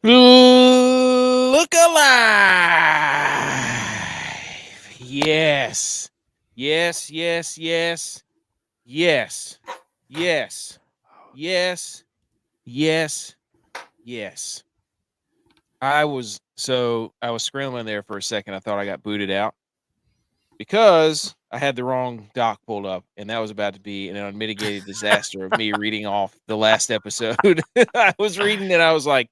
Look alive. Yes. Yes, yes, yes. Yes. Yes. Yes. Yes. Yes. I was scrambling there for a second. I thought I got booted out because I had the wrong doc pulled up, and that was about to be an unmitigated disaster of me reading off the last episode. I was reading and I was like,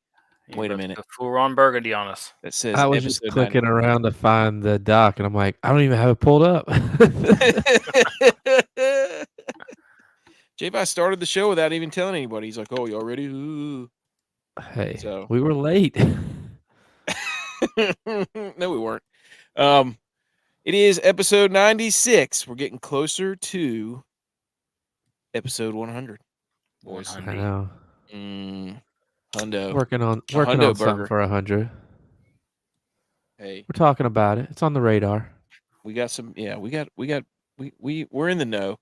wait a minute. Full Ron Burgundy on us. That says I was just episode 9. clicking around to find the doc, and I'm like, I don't even have it pulled up. J-Vi started the show without even telling anybody. He's like, oh, y'all ready? Ooh. Hey, So we were late. no, we weren't. It is episode 96. We're getting closer to episode 100. Boys. I know. Hundo. Working on Hundo something burger. for 100. Hey, We're talking about it. It's on the radar. we got some. Yeah, we're in the know.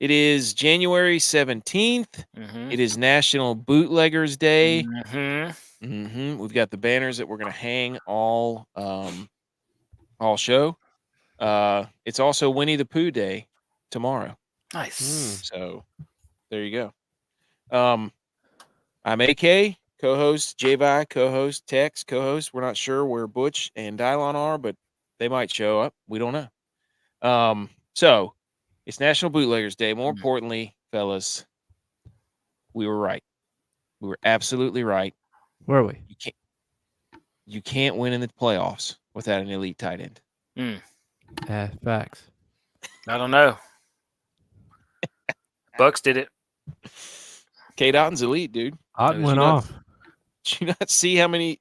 It is January 17th. It is National Bootleggers Day. We've got the banners that we're going to hang all show. It's also Winnie the Pooh Day tomorrow. Nice. So there you go. I'm AK, co-host, J-Vi, co-host, Tex, co-host. We're not sure where Butch and Dylon are, but they might show up. We don't know. So it's National Bootleggers Day. More importantly, fellas, we were right. We were absolutely right. Where are we? You can't win in the playoffs without an elite tight end. Facts. I don't know. Bucks did it. K. Dotton's elite, dude. Otten went off. Did you not see how many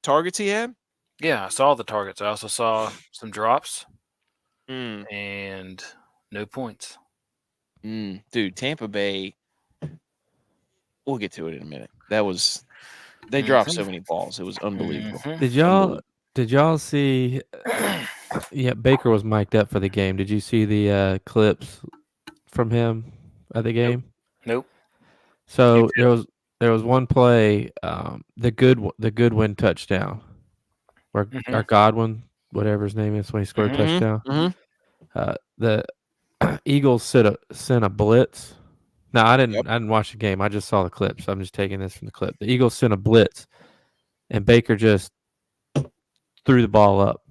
targets he had? Yeah, I saw the targets. I also saw some drops Mm. and no points. Dude, Tampa Bay. We'll get to it in a minute. They dropped so many balls. It was unbelievable. Did y'all see? Yeah, Baker was mic'd up for the game. Did you see the clips from him at the game? Nope. So there was one play, the Goodwin touchdown, where our Godwin, whatever his name is, when he scored a touchdown. The Eagles sent a blitz. No, I didn't watch the game. I just saw the clip, so I'm just taking this from the clip. The Eagles sent a blitz, and Baker just threw the ball up,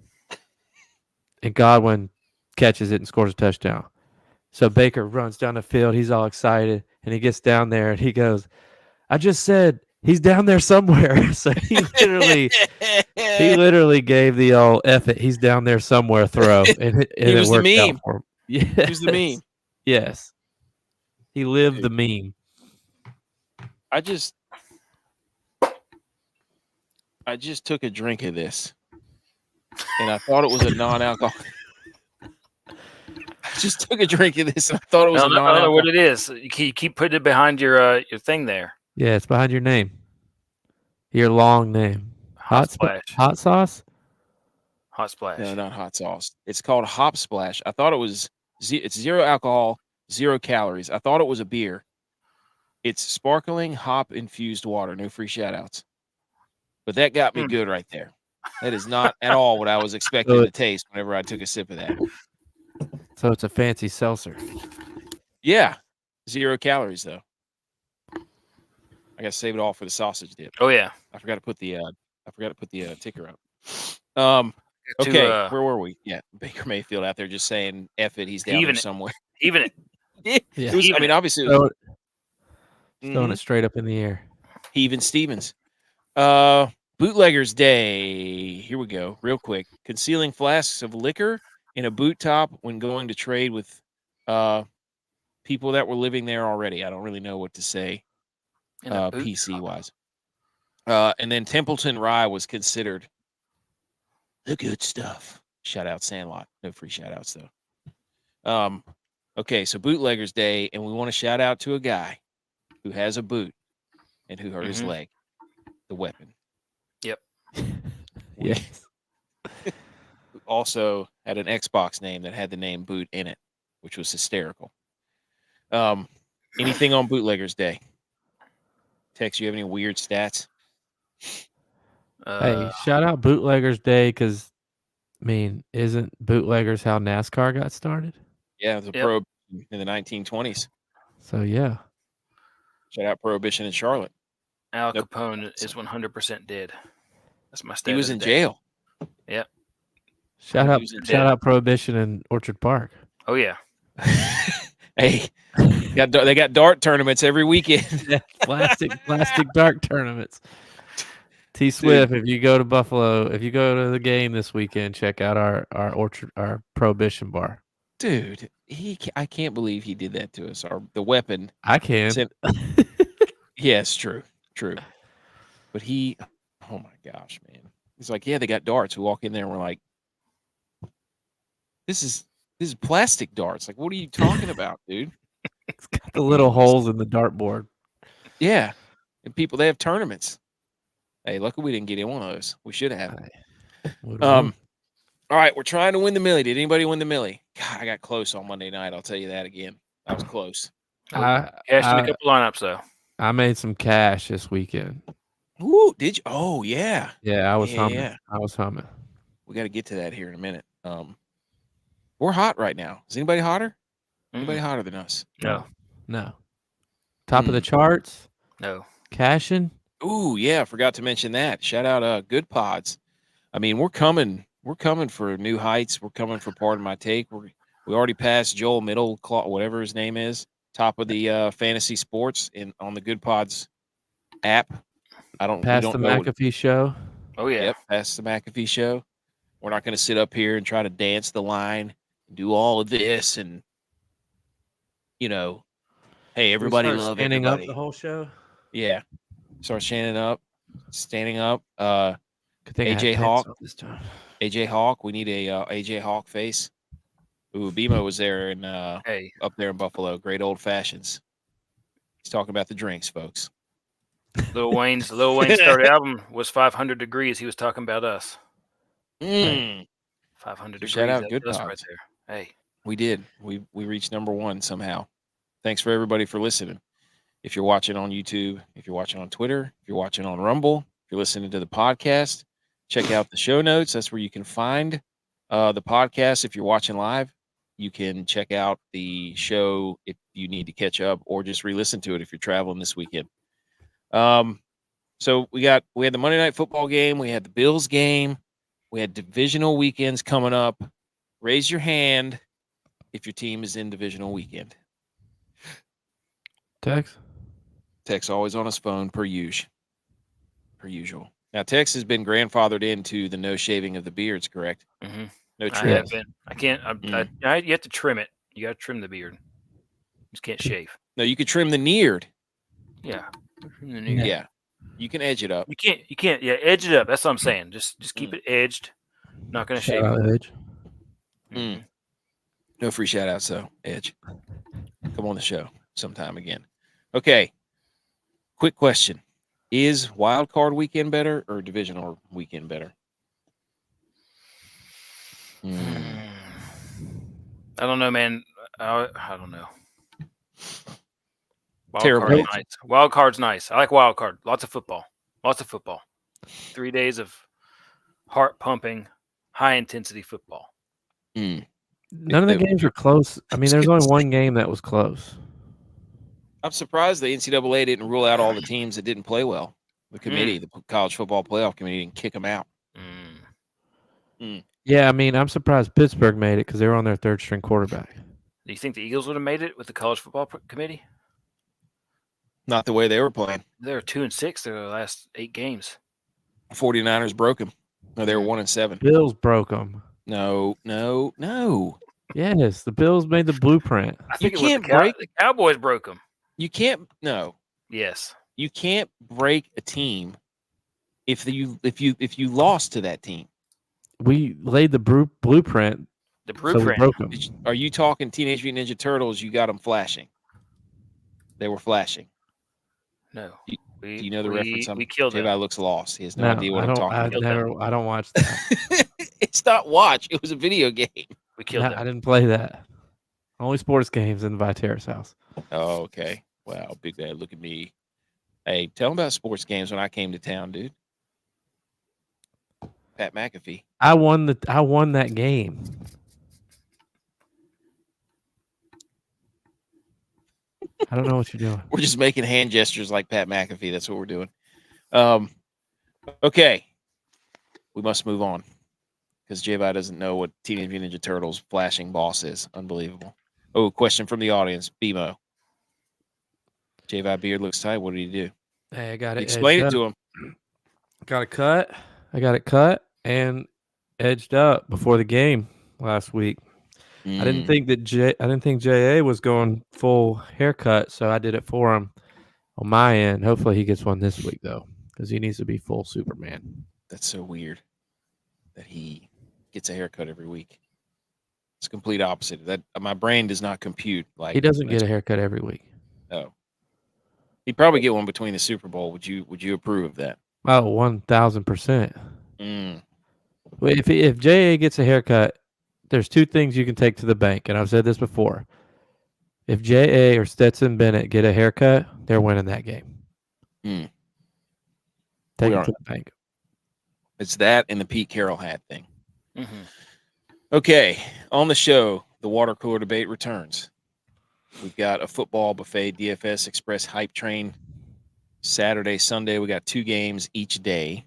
and Godwin catches it and scores a touchdown. So Baker runs down the field. He's all excited, and he gets down there, and he goes, I just said he's down there somewhere. So he literally gave the old F it. He's down there somewhere throw, and he was it worked the meme. out for him. Yes. He was the meme. Yes. He lived the meme. I just took a drink of this, and I thought it was a non-alcoholic. I just took a drink of this, and I thought it was a non-alcoholic. I don't know what it is. You keep putting it behind your thing there. Yeah, it's behind your name. Your long name. Hot Splash. Hot sauce? Hot Splash. No, not hot sauce. It's called Hop Splash. I thought it was it's 0 alcohol, 0 calories. I thought it was a beer. It's sparkling hop infused water. No free shout outs. But that got me good right there. That is not at all what I was expecting to taste whenever I took a sip of that. So it's a fancy seltzer. Yeah. 0 calories though. I got to save it all for the sausage dip. Oh yeah. I forgot to put the ticker up. Okay, where were we? Yeah, Baker Mayfield out there just saying F it, he's down there somewhere. Even it. Yeah. It was, I mean, obviously it was, throwing it straight up in the air. Heaving Stevens. Bootleggers Day. Here we go. Real quick. Concealing flasks of liquor in a boot top when going to trade with people that were living there already. I don't really know what to say PC wise. And then Templeton Rye was considered the good stuff. Shout out Sandlot. No free shout outs though. Okay, so Bootleggers Day, and we want to shout out to a guy who has a boot and who hurt his leg. The weapon. Yep. Yes. Also had an Xbox name that had the name Boot in it, which was hysterical. Anything on Bootleggers Day? Tex, you have any weird stats? Hey, shout out Bootleggers Day because, I mean, isn't Bootleggers how NASCAR got started? Yeah, it was a prohibition in the 1920s. So, yeah. Shout out Prohibition in Charlotte. Al Capone is 100% dead. That's my stat. He was in jail. Yep. Shout out Prohibition in Orchard Park. Oh, yeah. Hey, they got dart tournaments every weekend. Yeah, plastic dart tournaments. T Swift, if you go to Buffalo, if you go to the game this weekend, check out our Prohibition bar. Dude, I can't believe he did that to us. The weapon. I can. Yes, true. But oh my gosh, man. He's like, yeah, they got darts. We walk in there and we're like, this is plastic darts. Like, what are you talking about, dude? It's got the little holes in the dartboard. Yeah. And they have tournaments. Hey, luckily we didn't get in one of those. We should have. All right, we're trying to win the Millie. Did anybody win the Millie? God, I got close on Monday night. I'll tell you that again. I was close. Cashed in a couple lineups, though. I made some cash this weekend. Ooh, did you? Oh, yeah. Yeah, I was humming. We got to get to that here in a minute. We're hot right now. Is anybody hotter? Anybody hotter than us? No. Top of the charts? No. Cashing? Ooh, yeah. Forgot to mention that. Shout out Good Pods. I mean, we're coming for new heights. We're coming for Pardon My Take. We already passed Joel Middleclaw, whatever his name is, top of the fantasy sports on the Good Pods app. Past the McAfee show. Oh yeah. Yep, past the McAfee show. We're not going to sit up here and try to dance the line, and do all of this, and hey, everybody love standing everybody. Up the whole show. Yeah, start standing up. AJ Hawk this time. AJ Hawk. We need a AJ Hawk face. Ooh, BMO was there and up there in Buffalo. Great old fashions. He's talking about the drinks, folks. Lil Wayne's third album was 500 Degrees. He was talking about us. 500 Degrees. Shout out Good Pods Pods. right there. Hey, we did. We reached #1 somehow. Thanks for everybody for listening. If you're watching on YouTube, if you're watching on Twitter, if you're watching on Rumble, if you're listening to the podcast, check out the show notes. That's where you can find the podcast. If you're watching live, you can check out the show if you need to catch up, or just re-listen to it if you're traveling this weekend. So we had the Monday Night Football game. We had the Bills game. We had divisional weekends coming up. Raise your hand if your team is in divisional weekend. Tex always on his phone, per usual. Now, Tex has been grandfathered into the no shaving of the beards, correct? Mm-hmm. No trim. I have been. I can't. You have to trim it. You got to trim the beard. You just can't shave. No, you could trim the neared. Yeah. Yeah. You can edge it up. You can't. Yeah, edge it up. That's what I'm saying. Just keep it edged. Not going to shave it. Edge. No free shout outs, though. Edge. Come on the show sometime again. Okay. Quick question. Is wild card weekend better or divisional weekend better? I don't know, man. I don't know. Terrible. Wild card's nice. I like wild card. Lots of football. 3 days of heart pumping, high intensity football. None of the games were close. I mean, there's only one game that was close. I'm surprised the NCAA didn't rule out all the teams that didn't play well. The committee, the College Football Playoff Committee, didn't kick them out. Yeah, I mean, I'm surprised Pittsburgh made it because they were on their third string quarterback. Do you think the Eagles would have made it with the College Football Committee? Not the way they were playing. They were 2-6 their last 8 games. 49ers broke them. No, they were 1-7. Bills broke them. No. Yes, the Bills made the blueprint. I think the Cowboys broke them. You can't. No. Yes. You can't break a team if you lost to that team. We laid the blueprint. The blueprint. So we broke them. Are you talking Teenage Mutant Ninja Turtles? You got them flashing. They were flashing. No. Do you know the reference? We killed him. J-Guy looks lost. He has no idea what I'm talking about. I don't watch that. It's not watch. It was a video game. We killed him. I didn't play that. Only sports games in the Viterra's house. Oh, okay. Wow, big guy. Look at me. Hey, tell them about sports games when I came to town, dude. Pat McAfee. I won that game. I don't know what you're doing. We're just making hand gestures like Pat McAfee. That's what we're doing. Okay. We must move on because J-Vi doesn't know what Teenage Mutant Ninja Turtles flashing boss is. Unbelievable. Oh, question from the audience. BMO. J-Vi beard looks tight. What did he do? Hey, I got it. Explain it to him. Got it cut. I got it cut and edged up before the game last week. I didn't think JA was going full haircut, so I did it for him on my end. Hopefully he gets one this week though, because he needs to be full Superman. That's so weird that he gets a haircut every week. It's complete opposite. That my brain does not compute. Like he doesn't get a haircut every week. Oh, he'd probably get one between the Super Bowl. Would you approve of that? Oh, 1,000%. If JA gets a haircut, there's two things you can take to the bank, and I've said this before. If JA or Stetson Bennett get a haircut, they're winning that game. Take it to the bank. It's that and the Pete Carroll hat thing. Mm-hmm. Okay, on the show, the water cooler debate returns. We've got a football buffet DFS Express hype train. Saturday, Sunday, we got 2 games each day.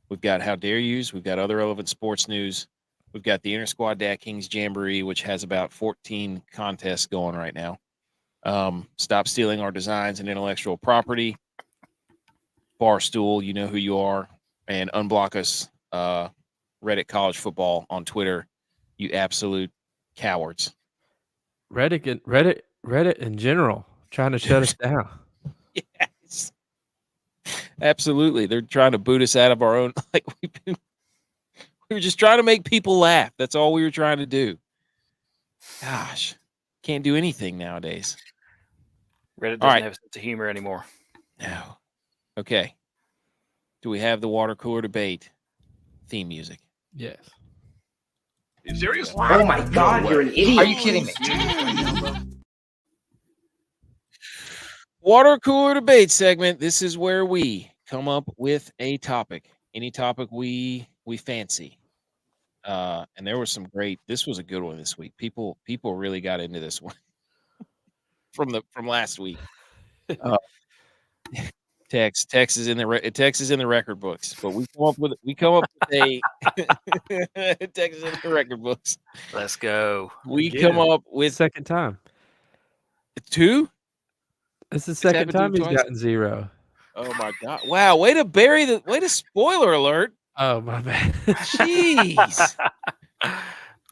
We've got How Dare Yous. We've got other relevant sports news. We've got the Inter Squad DraftKings Jamboree, which has about 14 contests going right now. Stop stealing our designs and intellectual property. Barstool, you know who you are. And unblock us, Reddit College Football on Twitter, you absolute cowards. Reddit in general, trying to shut us down. Yes. Absolutely. They're trying to boot us out of our own. Like we were just trying to make people laugh. That's all we were trying to do. Gosh, can't do anything nowadays. Reddit doesn't have a sense of humor anymore. No. Okay. Do we have the water cooler debate theme music? Yes. Are you serious? Oh my God, you're an idiot. Are you kidding me? Water cooler debate segment. This is where we come up with a topic, any topic we fancy. And there was some this was a good one this week. People really got into this one from last week. Text is in the record books, but we come up with a text is in the record books. Let's go. We come up with second time. 2. It's the second time he's gotten 0. Oh my God! Wow, way to spoiler alert. Oh my bad. Jeez.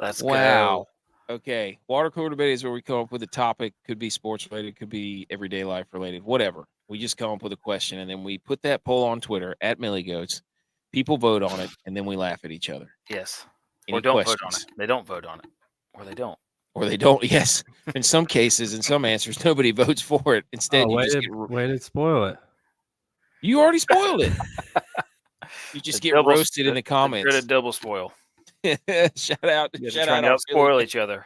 Let's go. Okay. Water cooler debate is where we come up with a topic. Could be sports related, could be everyday life related, whatever. We just come up with a question, and then we put that poll on Twitter at MillyGoats. People vote on it, and then we laugh at each other. Yes. Any or don't questions? vote on it. They don't vote on it. Or they don't. Or they don't. Yes. In some cases, in some answers, nobody votes for it. Instead, way to spoil it. You already spoiled it. You just get roasted in the comments. The double spoil. Shout out. Trying to spoil each other.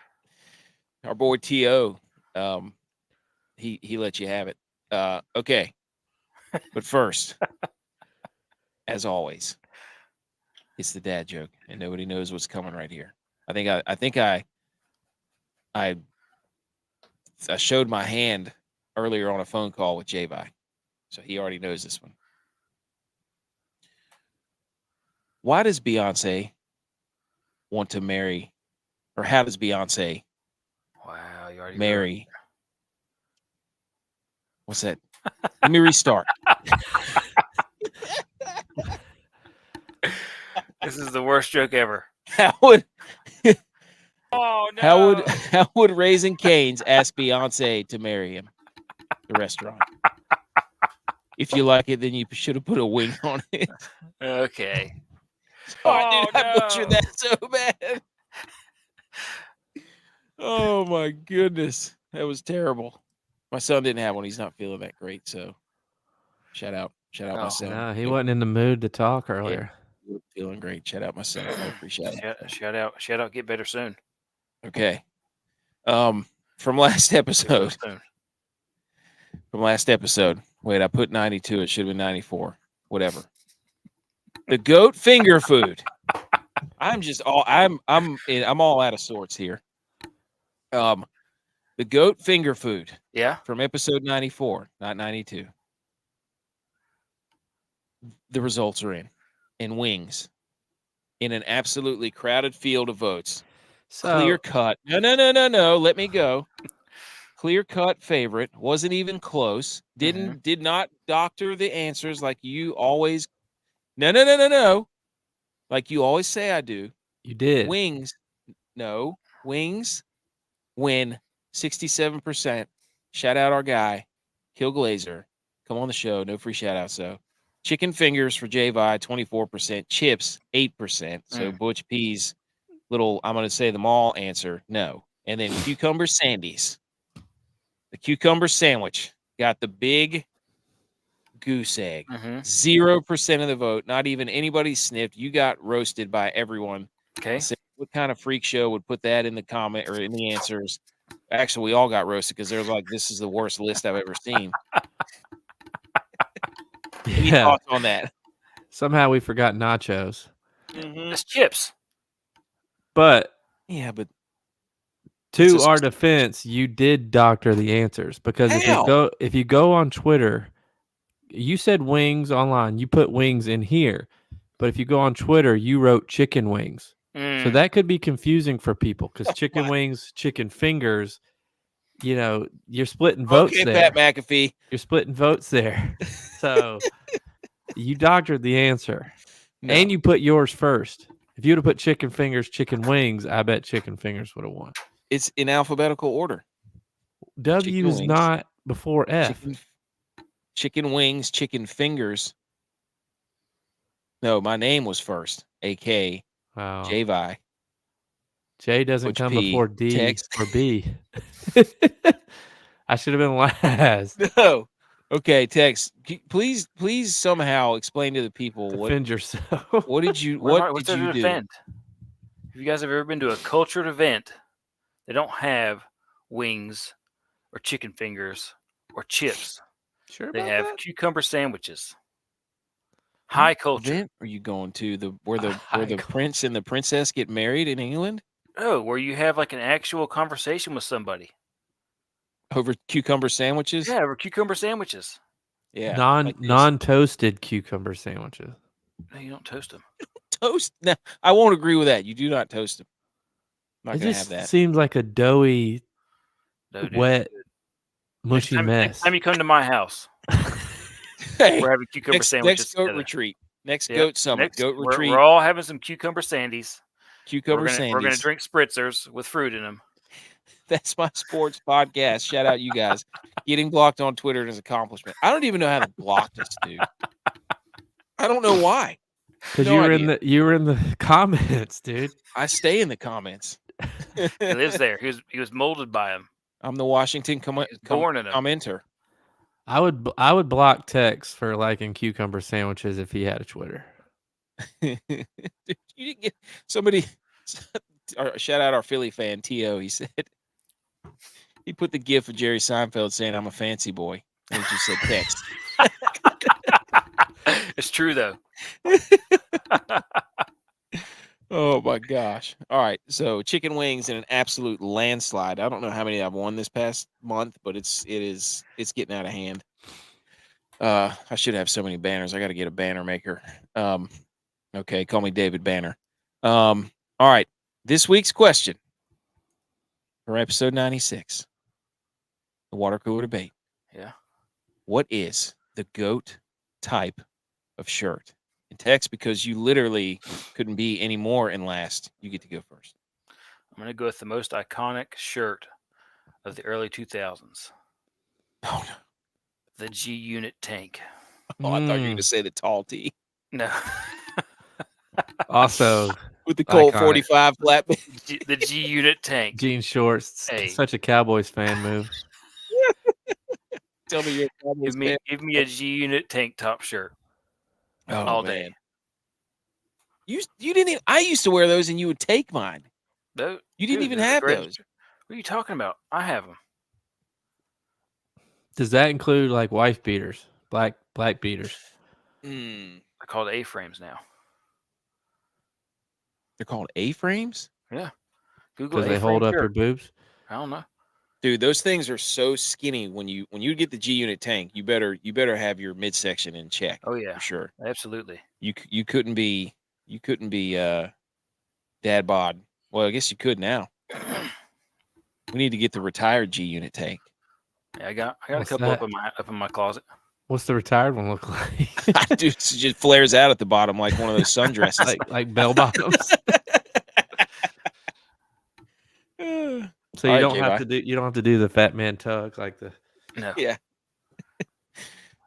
Our boy T.O. He let you have it. Okay. But first, as always, it's the dad joke, and nobody knows what's coming right here. I think I showed my hand earlier on a phone call with J-Vi, so he already knows this one. Why does Beyonce want to marry, or how does Beyonce marry? What's that? Let me restart. This is the worst joke ever. How would Oh no! How would Raising Cane's ask Beyonce to marry him? The restaurant. If you like it, then you should have put a wing on it. Okay. Oh, dude, I butchered that so bad. Oh my goodness, that was terrible. My son didn't have one; he's not feeling that great. So, shout out my son. No, he wasn't in the mood to talk earlier. Yeah, feeling great. Shout out my son. I appreciate it. Shout out. Get better soon. Okay. From last episode. from last episode. Wait, I put 92. It should have been 94. Whatever. The goat finger food. I'm all out of sorts here. The goat finger food. Yeah. From episode 94, not 92. The results are in wings. In an absolutely crowded field of votes. So, Clear cut. No. Let me go. Clear cut favorite. Wasn't even close. Did not doctor the answers like you always. No. Like you always say I do. You did. Wings. No. Wings win 67%. Shout out our guy, Kill Glazer. Come on the show. No free shout outs, though. Chicken fingers for J-Vi, 24%. Chips, 8%. So Butch P's little, I'm going to say them all answer, no. And then cucumber sandies. The cucumber sandwich got the big goose egg. 0% of the vote. Not even anybody sniffed. You got roasted by everyone. Okay. So what kind of freak show would put that in the comment or in the answers? Actually, we all got roasted because there's like, this is the worst list I've ever seen. Any thoughts on that? Somehow we forgot nachos. It's chips. But yeah, but to our defense, you did doctor the answers because if you go on Twitter, you said wings online. You put wings in here, but if you go on Twitter, you wrote chicken wings. So that could be confusing for people because chicken wings, chicken fingers. You're splitting votes there. Okay, Pat McAfee. You're splitting votes there. So you doctored the answer. No. And you put yours first. If you would have put chicken fingers, chicken wings, I bet chicken fingers would have won. It's in alphabetical order. W is not before F. Chicken wings, chicken fingers. No, my name was first. AK. Wow. J-Vi. J doesn't come before D text. or B. I should have been last. No. Okay, Tex. Please somehow explain to the people defend yourself. What did you do? Event? If you guys have ever been to a cultured event, they don't have wings or chicken fingers or chips. Sure, they have that? Cucumber sandwiches. High culture. Event are you going to where the prince and the princess get married in England? Oh, where you have like an actual conversation with somebody over cucumber sandwiches. Yeah, over cucumber sandwiches. Yeah, non-toasted cucumber sandwiches. No, you don't toast them. Toast? No, I won't agree with that. You do not toast them. I'm not it gonna just have that. Seems like a doughy, wet, mushy mess. Next time you come to my house. Hey, we're having cucumber sandwiches. Next goat retreat. Next goat summit. Goat retreat. We're all having some cucumber sandies. Cucumber sandies. We're gonna drink spritzers with fruit in them. That's my sports podcast. Shout out you guys. Getting blocked on Twitter is an accomplishment. I don't even know how to block this dude. I don't know why. Because you were in the comments, dude. I stay in the comments. He lives there. He was molded by him. I'm the Washington commenter. I would block Tex for liking cucumber sandwiches if he had a Twitter. Dude, you didn't get somebody. Shout out our Philly fan T.O. He said he put the gif of Jerry Seinfeld saying I'm a fancy boy. And he just said Tex. It's true though. Oh my gosh. All right. So chicken wings in an absolute landslide. I don't know how many I've won this past month, but it's getting out of hand. I should have so many banners. I got to get a banner maker. Okay, call me David Banner. All right. This week's question for episode 96. The water cooler debate. Yeah. What is the GOAT type of shirt? And Tex, because you literally couldn't be any more in last, you get to go first. I'm going to go with the most iconic shirt of the early 2000s. Oh, no. The G Unit tank. Oh, I thought you were going to say the tall tee. No. Also, with the Colt 45 flat. The G Unit tank. Jean shorts. Hey. Such a Cowboys fan move. Tell me you're a Cowboys fan. Give me a G Unit tank top shirt. Oh, all man. Day. You didn't even, I used to wear those and you would take mine. You didn't even have those. What are you talking about? I have them. Does that include like wife beaters, black beaters? Mm, They're called A-frames now. they're called A-frames? Yeah. Google Because they A-frame hold up shirt. your boobs. I don't know. Dude, those things are so skinny. When you get the G unit tank, you better have your midsection in check. Oh yeah, for sure. absolutely. You couldn't be dad bod. Well, I guess you could now. We need to get the retired G unit tank. Yeah, I got a What's couple that? up in my closet. What's the retired one look like? Dude, it just flares out at the bottom like one of those sundresses. like bell bottoms. So you don't have to do the fat man tug like the. No. Yeah.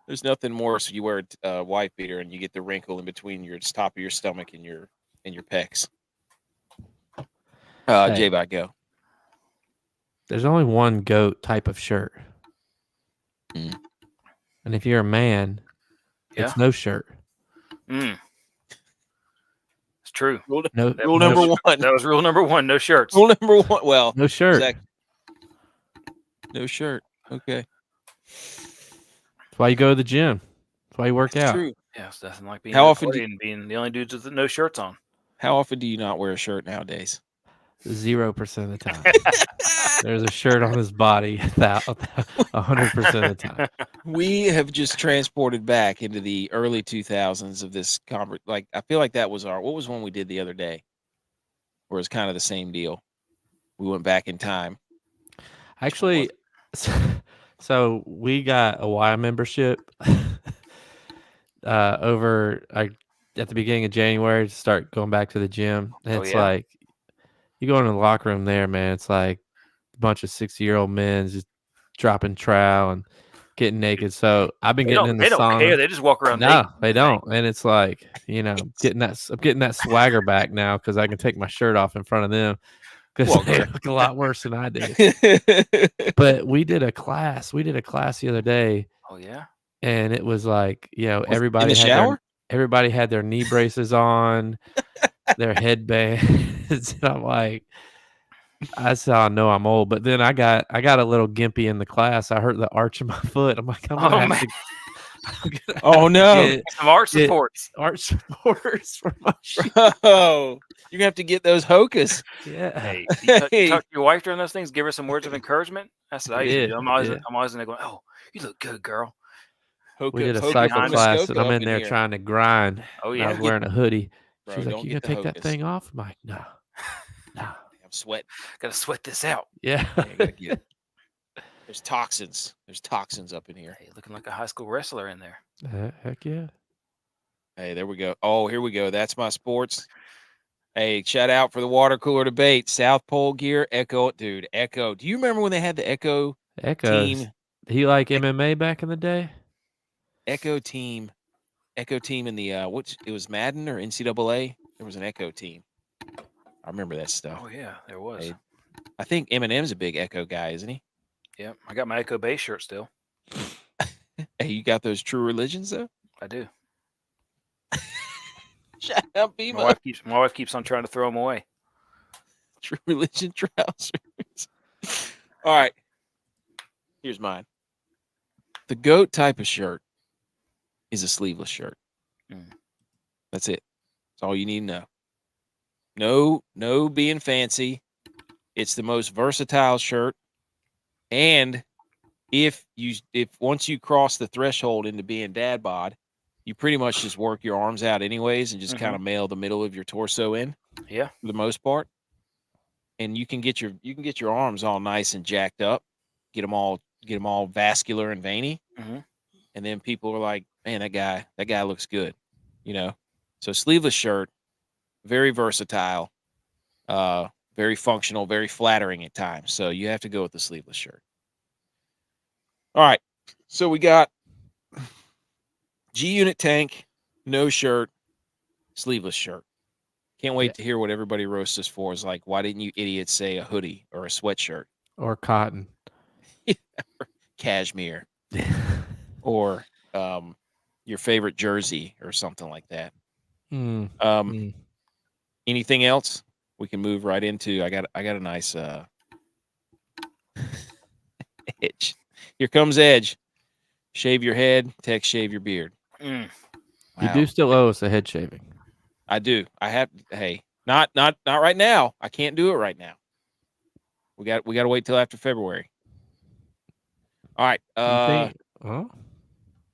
There's nothing more. So you wear a wife beater and you get the wrinkle in between your top of your stomach and your pecs. Hey. J-Bot, go. There's only one goat type of shirt. Mm. And if you're a man, it's no shirt. It's true. Rule That number one. That was rule number one. No shirts. Rule number one. Well, no shirt. Exactly. No shirt. Okay. That's why you go to the gym. That's why you work out. True. Yeah, it's nothing like being How often and being the only dudes with no shirts on. How often do you not wear a shirt nowadays? 0% of the time. There's a shirt on his body 100% of the time. We have just transported back into the early 2000s of this like I feel like that was what was one we did the other day where it's kind of the same deal. We went back in time. Actually, so we got a Y membership over at the beginning of January to start going back to the gym. And it's like you go into the locker room there, man. It's like a bunch of 60-year-old men just dropping trowel and getting naked. So I've been getting in the sauna. They don't care. They just walk around. No, they don't. And it's like, I'm getting that swagger back now because I can take my shirt off in front of them because they look a lot worse than I do. But we did a class. The other day. Oh yeah. And it was like, everybody in the shower. Everybody had their knee braces on, their headbands. And I'm like, that's how I know I'm old. But then I got a little gimpy in the class. I hurt the arch of my foot. I'm like, oh no! Some arch supports. Arch supports for my shoes. Oh, you're gonna have to get those Hokas. Yeah. Hey, you talk to your wife during those things. Give her some words of encouragement. That's what I usually do. I'm always in there going, "Oh, you look good, girl." We did a cycle class, and I'm in there trying to grind. Oh yeah, I was wearing a hoodie. Bro, she's like, "You gonna take that thing off?" I'm like, "No." I'm sweating. Gotta sweat this out. Yeah. Gotta get it. There's toxins. There's toxins up in here. Hey, looking like a high school wrestler in there. Heck yeah. Hey, there we go. Oh, here we go. That's my sports. Hey, shout out for the water cooler debate. South Pole gear, Echo. Dude, Echo. Do you remember when they had the Echo team? He like MMA back in the day? Echo team in the it was Madden or NCAA. There was an Echo team. I remember that stuff. Oh yeah, there was. Hey, I think Eminem's a big Echo guy, isn't he? Yeah, I got my Echo Base shirt still. Hey, you got those True Religions though? I do. Shout out, my wife keeps on trying to throw them away. True Religion trousers. All right, here's mine. The GOAT type of shirt is a sleeveless shirt. That's it. That's all you need to know. No being fancy. It's the most versatile shirt. And if once you cross the threshold into being dad bod, you pretty much just work your arms out anyways and just kind of mail the middle of your torso in. Yeah. For the most part. And you can get your arms all nice and jacked up, get them all vascular and veiny. And then people are like, man, that guy looks good, So sleeveless shirt, very versatile, very functional, very flattering at times. So you have to go with the sleeveless shirt. All right. So we got G unit tank, no shirt, sleeveless shirt. Can't wait to hear what everybody roasts us for. Is like, why didn't you idiots say a hoodie or a sweatshirt or cotton, cashmere, or your favorite jersey or something like that? Anything else? We can move right into. I got a nice itch. Here comes Edge. Shave your head. Text shave your beard. Mm. You Wow. do still owe us a head shaving. I do. I have. Hey, not right now. I can't do it right now. We got to wait till after February. All right. You think,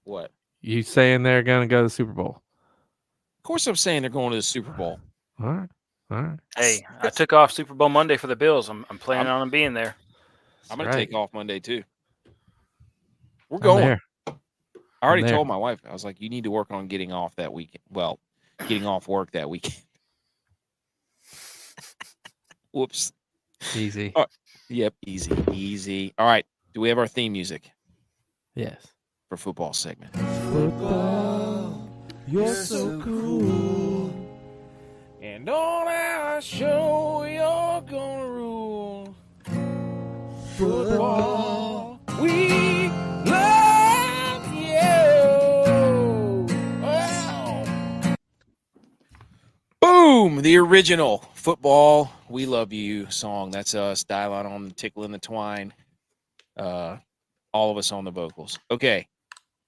What? You saying they're going to go to the Super Bowl? Of course, I'm saying they're going to the Super Bowl. All right. Hey, I took off Super Bowl Monday for the Bills. I'm planning on them being there. I'm going to take off Monday too. We're I'm going. there. I already told my wife. I was like, "You need to work on getting off that weekend. Well, getting off work that weekend." Whoops. Easy. Yep. Easy. All right. Do we have our theme music? Yes. For football segment. Football, you're so cool. And on our show, you're gonna rule. Football, we love you. Wow. Boom! The original Football, We Love You song. That's us. Dialing on the Tickle in the Twine. All of us on the vocals. Okay.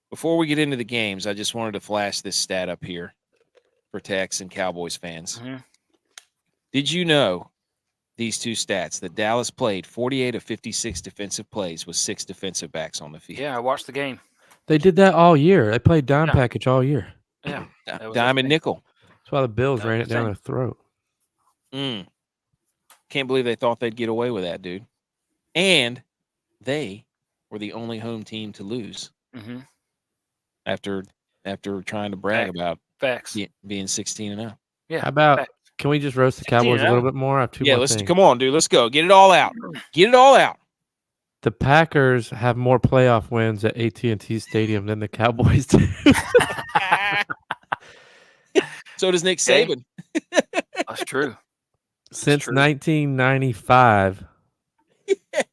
Before we get into the games, I just wanted to flash this stat up here for Tex and Cowboys fans. Mm-hmm. Did you know these two stats? That Dallas played 48 of 56 defensive plays with 6 defensive backs on the field. Yeah, I watched the game. They did that all year. They played dime package all year. Yeah. Dime and nickel. That's why the Bills ran it down their throat. Can't believe they thought they'd get away with that, dude. And they were the only home team to lose. Mm-hmm. After trying to brag about facts being 16-0. Yeah. How about can we just roast the Cowboys a little bit more? I have two more things. Come on, dude. Let's go. Get it all out. Get it all out. The Packers have more playoff wins at AT&T Stadium than the Cowboys do. So does Nick Saban. That's true. Since 1995,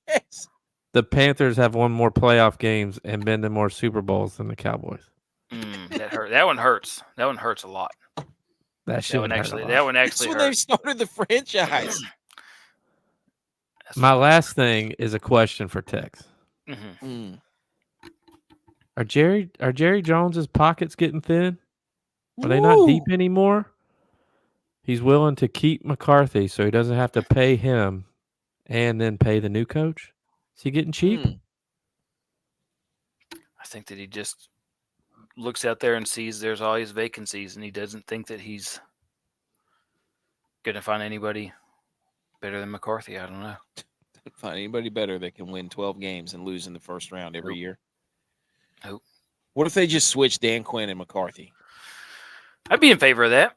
yes. The Panthers have won more playoff games and been to more Super Bowls than the Cowboys. That hurt. That one hurts. That one hurts a lot. That one actually That's when they started the franchise. My last thing is a question for Tex. Mm-hmm. Are Jerry Jones's pockets getting thin? Are they not deep anymore? He's willing to keep McCarthy so he doesn't have to pay him and then pay the new coach. Is he getting cheap? I think that he just looks out there and sees there's all these vacancies, and he doesn't think that he's going to find anybody better than McCarthy. I don't know. Find anybody better that can win 12 games and lose in the first round every year. Nope. What if they just switch Dan Quinn and McCarthy? I'd be in favor of that.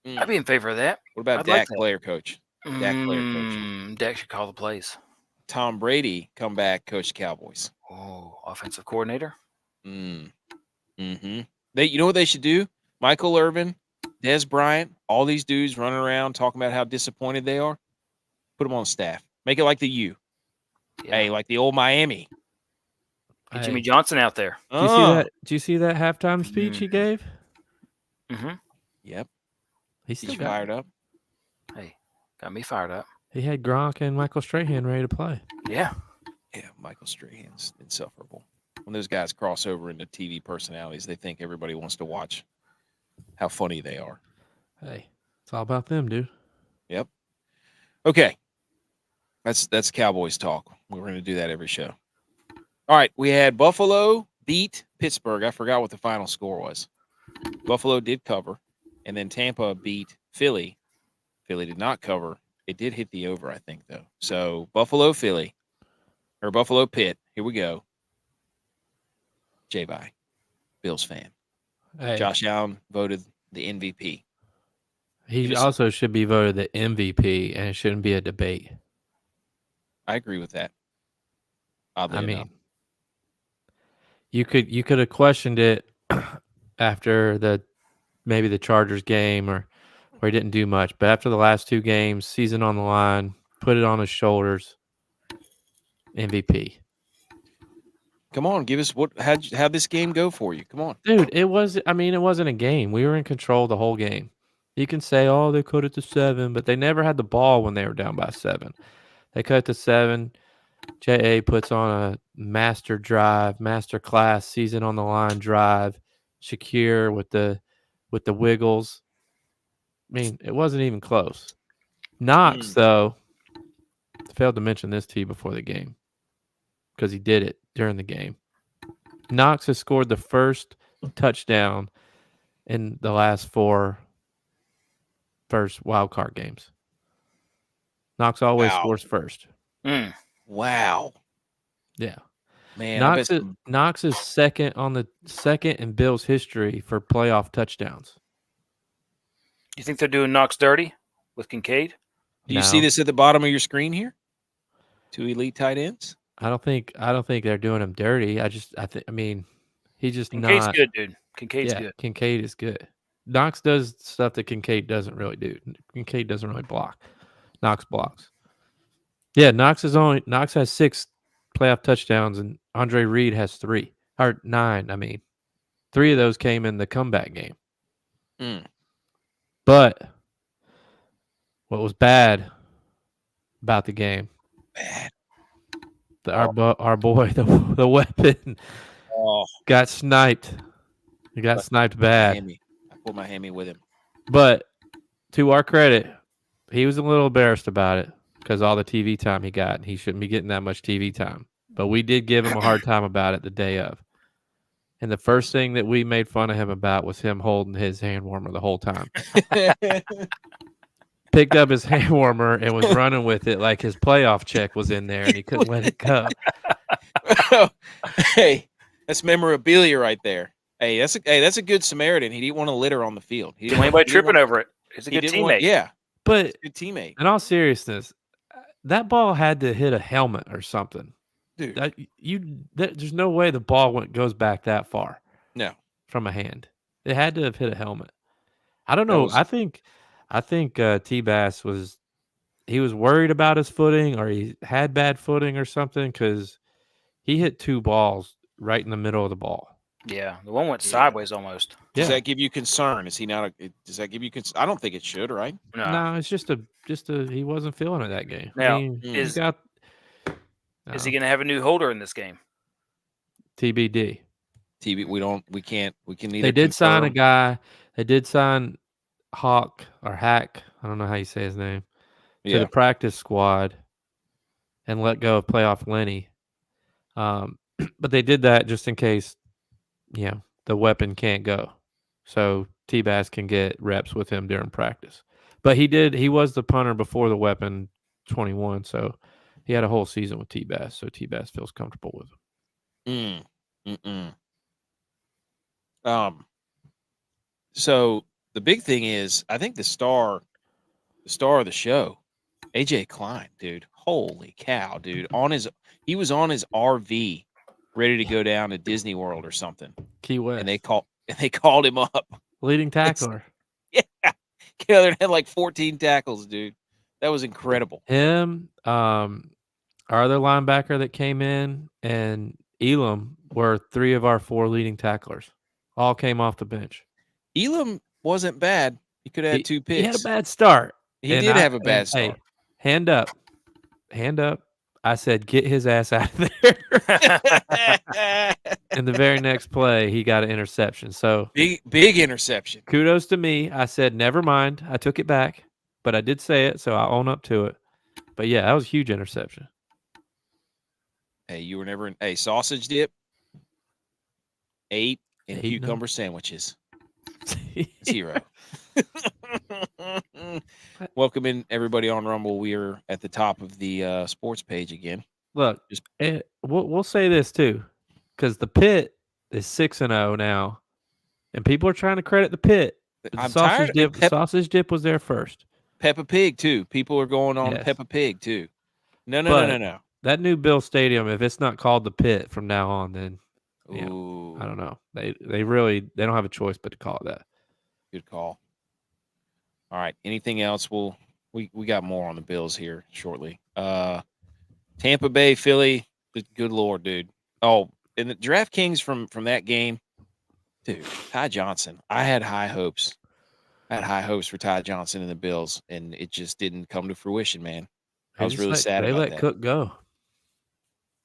I'd be in favor of that. What about Dak player coach? Dak should call the plays. Tom Brady come back, coach the Cowboys. Oh, offensive coordinator. Mm-hmm. You know what they should do? Michael Irvin, Des Bryant, all these dudes running around talking about how disappointed they are. Put them on staff. Make it like the U. Yeah. Hey, like the old Miami. Get Jimmy Johnson out there. Did you see that halftime speech he gave? Mm-hmm. Yep. He's still fired up. Hey, got me fired up. He had Gronk and Michael Strahan ready to play. Yeah. Yeah, Michael Strahan's insufferable. When those guys cross over into TV personalities, they think everybody wants to watch how funny they are. Hey, it's all about them, dude. Yep. Okay. That's Cowboys talk. We're going to do that every show. All right, we had Buffalo beat Pittsburgh. I forgot what the final score was. Buffalo did cover, and then Tampa beat Philly. Philly did not cover. It did hit the over, I think, though. So Buffalo Pitt. Here we go. J-Bye, Bills fan. Hey. Josh Allen voted the MVP. He also should be voted the MVP, and it shouldn't be a debate. I agree with that. Oddly enough. You could have questioned it after maybe the Chargers game or where he didn't do much, but after the last two games, season on the line, put it on his shoulders. MVP. Come on, give us how'd this game go for you? Come on. Dude, it wasn't a game. We were in control the whole game. You can say, oh, they cut it to 7, but they never had the ball when they were down by 7. They cut it to 7. J.A. puts on a master class, season on the line drive. Shakir with the wiggles. I mean, it wasn't even close. Knox, though, failed to mention this to you before the game because he did it during the game. Knox has scored the first touchdown in the last 4 first wild card games. Knox always scores first. Wow. Yeah. Man, Knox is second in Bills history for playoff touchdowns. You think they're doing Knox dirty with Kincaid? Do you see this at the bottom of your screen here? 2 elite tight ends? I don't think they're doing him dirty. I mean, he's just Kincaid's not good, dude. Kincaid's good. Kincaid is good. Knox does stuff that Kincaid doesn't really do. Kincaid doesn't really block. Knox blocks. Yeah, Knox has 6 playoff touchdowns, and Andre Reed has 3 or 9. I mean, 3 of those came in the comeback game. But what was bad about the game? Our boy, the weapon, got sniped. He got sniped bad. I pulled my hammy with him. But to our credit, he was a little embarrassed about it because all the TV time he got. He shouldn't be getting that much TV time. But we did give him a hard time about it the day of. And the first thing that we made fun of him about was him holding his hand warmer the whole time. Picked up his hand warmer and was running with it like his playoff check was in there and he couldn't let it go. Hey, that's memorabilia right there. Hey, that's a good Samaritan. He didn't want to litter on the field. He didn't want anybody tripping over it. He's a good teammate. But good teammate. In all seriousness, that ball had to hit a helmet or something. Dude, there's no way the ball goes back that far. No, from a hand. It had to have hit a helmet. I don't know. I think T-Bass was worried about his footing, or he had bad footing or something, because he hit 2 balls right in the middle of the ball. Yeah, the one went sideways almost. Does that give you concern? Is he not? Does that give you concern? I don't think it should, right? No, it's just a he wasn't feeling it that game. Now, I mean, is he going to have a new holder in this game? TBD. We can neither. They did sign a guy. They did sign Hack. I don't know how you say his name. To the practice squad and let go of playoff Lenny. But they did that just in case, the weapon can't go. So T-Bass can get reps with him during practice. But he was the punter before the weapon 21, so he had a whole season with T-Bass, so T-Bass feels comfortable with him. So the big thing is, I think the star of the show, AJ Klein, dude. Holy cow, dude. He was on his RV ready to go down to Disney World or something. Key West. And they called him up. Leading tackler. They had like 14 tackles, dude. That was incredible. Him, our other linebacker that came in, and Elam were 3 of our 4 leading tacklers. All came off the bench. Elam wasn't bad. He could have had 2 picks. He had a bad start. He did have a bad start. Hey, hand up. I said, get his ass out of there. And the very next play, he got an interception. So big interception. Kudos to me. I said, never mind. I took it back, but I did say it, so I own up to it. But yeah, that was a huge interception. Hey, you were never in sausage dip, 8, and cucumber sandwiches. 0. Welcome in everybody on Rumble. We are at the top of the sports page again. Look, we'll say this too, because the Pit is 6-0 now, and people are trying to credit the Pit. I'm tired. Sausage dip was there first. Peppa Pig too. People are going on Peppa Pig too. No. That new Bill Stadium, if it's not called the Pit from now on, then I don't know. They don't have a choice but to call it that. Good call. All right. Anything else? We got more on the Bills here shortly. Tampa Bay, Philly. Good Lord, dude. Oh, and the DraftKings from that game, dude. Ty Johnson. I had high hopes. For Ty Johnson and the Bills, and it just didn't come to fruition, man. I was really sad about that. They let Cook go.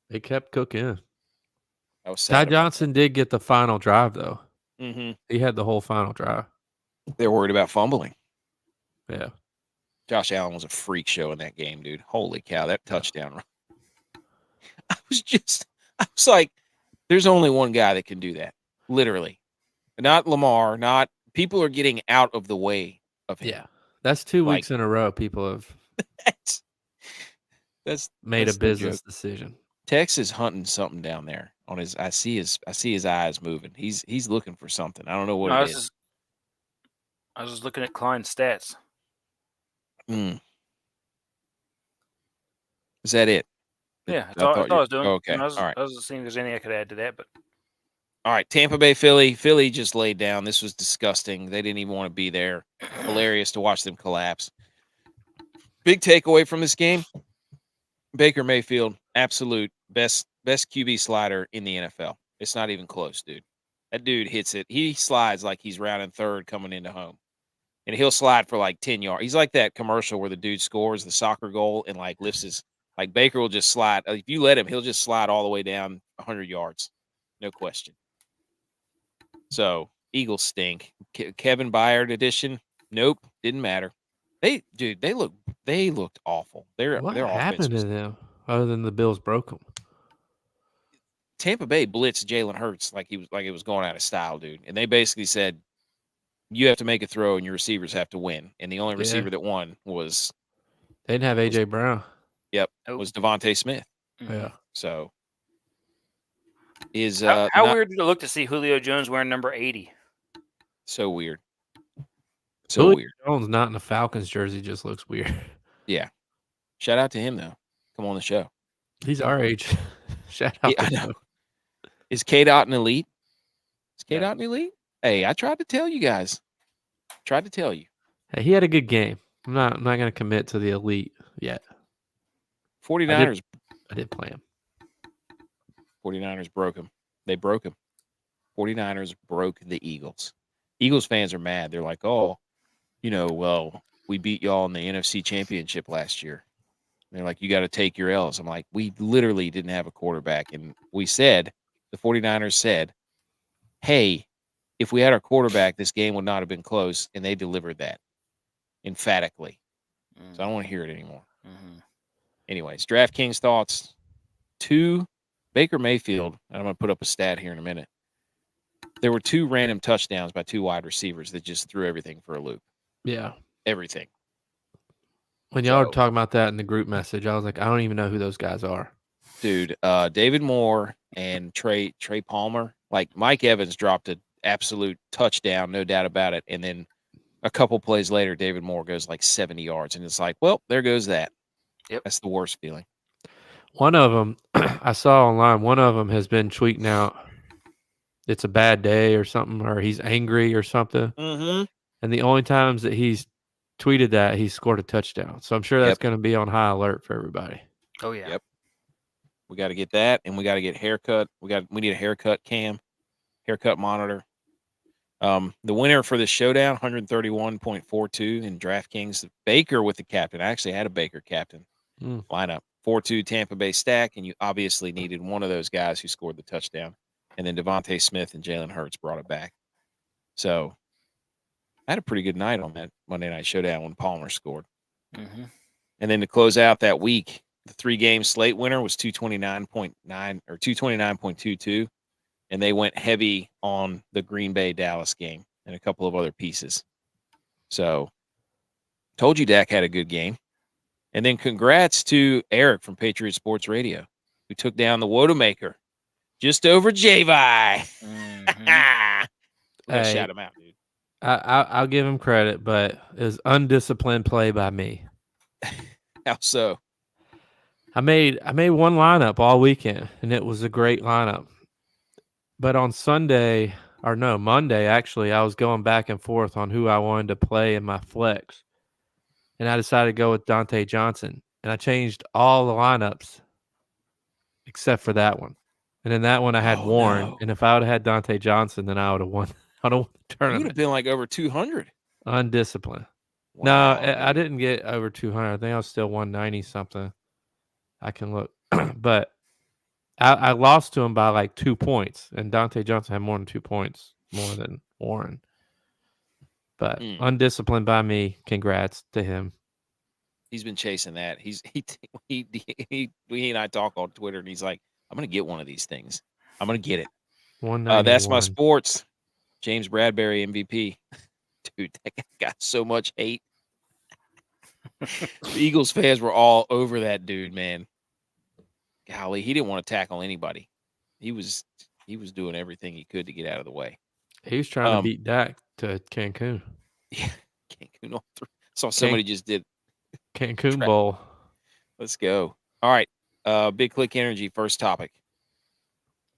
They kept cooking. I was Ty sad. Johnson did get the final drive, though. Mm-hmm. He had the whole final drive. They're worried about fumbling. Yeah. Josh Allen was a freak show in that game, dude. Holy cow, that touchdown run. I was like, there's only one guy that can do that. Literally. Not Lamar, not people are getting out of the way of him. Yeah. That's 2 weeks in a row people have made a business decision. Tex is hunting something down there on his I see his eyes moving. He's looking for something. I don't know what it is. I was just looking at Klein's stats. Is that it? Yeah, that's all I was doing. Okay. All right. I was just seeing if there's anything I could add to that, but all right, Tampa Bay, Philly. Philly just laid down. This was disgusting. They didn't even want to be there. Hilarious to watch them collapse. Big takeaway from this game: Baker Mayfield, absolute best QB slider in the NFL. It's not even close, dude. That dude hits it. He slides like he's rounding third coming into home. And he'll slide for like 10 yards. He's like that commercial where the dude scores the soccer goal and like lifts his like Baker will just slide. If you let him, he'll just slide all the way down 100 yards. No question. So Eagles stink. Kevin Byard edition. Nope. Didn't matter. They looked awful. What their happened to them other than the Bills broke them? Tampa Bay blitzed Jalen Hurts like it was going out of style, dude. And they basically said, you have to make a throw and your receivers have to win. And the only receiver that won was they didn't have AJ Brown. Yep, was Devontae Smith. Yeah. So how weird did it look to see Julio Jones wearing number 80? So weird. So Julio weird. Jones not in a Falcons jersey just looks weird. Yeah. Shout out to him though. Come on the show. He's our age. Shout out to him. Is K-Dot an elite? Is K-Dot an elite? Hey, I tried to tell you guys. Hey, he had a good game. I'm not going to commit to the elite yet. 49ers. I did play him. 49ers broke him. They broke him. 49ers broke the Eagles. Eagles fans are mad. They're like, oh, well, we beat y'all in the NFC Championship last year. They're like, you got to take your L's. I'm like, we literally didn't have a quarterback. And we said, the 49ers said, hey, if we had our quarterback, this game would not have been close. And they delivered that emphatically. So I don't want to hear it anymore. Anyways, DraftKings thoughts. 2, Baker Mayfield, and I'm going to put up a stat here in a minute. There were 2 random touchdowns by 2 wide receivers that just threw everything for a loop. Yeah. Everything. When y'all were talking about that in the group message, I was like, I don't even know who those guys are. Dude, David Moore and Trey Palmer. Like Mike Evans dropped an absolute touchdown, no doubt about it. And then a couple plays later, David Moore goes like 70 yards. And it's like, well, there goes that. Yep. That's the worst feeling. One of them, I saw online, one of them has been tweeting out it's a bad day or something, or he's angry or something. Mm-hmm. And the only times that he's tweeted that, he scored a touchdown. So I'm sure that's going to be on high alert for everybody. Oh, yeah. Yep. We got to get that, and we got to get haircut. We need a haircut haircut monitor. The winner for this showdown, 131.42 in DraftKings. Baker with the captain. I actually had a Baker captain lineup. 4-2 Tampa Bay stack, and you obviously needed one of those guys who scored the touchdown. And then Devontae Smith and Jalen Hurts brought it back. So I had a pretty good night on that Monday Night Showdown when Palmer scored. Mm-hmm. And then to close out that week, the 3-game slate winner was 229.9 or 229.22. And they went heavy on the Green Bay Dallas game and a couple of other pieces. So told you Dak had a good game. And then congrats to Eric from Patriot Sports Radio, who took down the Wodamaker just over Javi. Hey, shout him out, dude. I'll give him credit, but it was undisciplined play by me. How so? I made one lineup all weekend, and it was a great lineup. But on Monday, actually, I was going back and forth on who I wanted to play in my flex. And I decided to go with Dante Johnson. And I changed all the lineups except for that one. And in that one, I had Warren. No. And if I would have had Dante Johnson, then I would have won. I don't the tournament. You would have been like over 200. Undisciplined. Wow, no, I didn't get over 200. I think I was still 190 something. I can look. But I lost to him by like 2 points, and Dante Johnson had more than 2 points more than Warren. But undisciplined by me. Congrats to him. He's been chasing that. He and I talk on Twitter, and he's like, "I'm going to get one of these things. I'm going to get it." 191. That's my sports. James Bradbury MVP. Dude, that guy got so much hate. The Eagles fans were all over that dude, man. Golly, he didn't want to tackle anybody. He was doing everything he could to get out of the way. He was trying to beat Dak to Cancun. Yeah, Cancun all through. Saw somebody just did Cancun Bowl. Let's go. All right. Big Click Energy, first topic.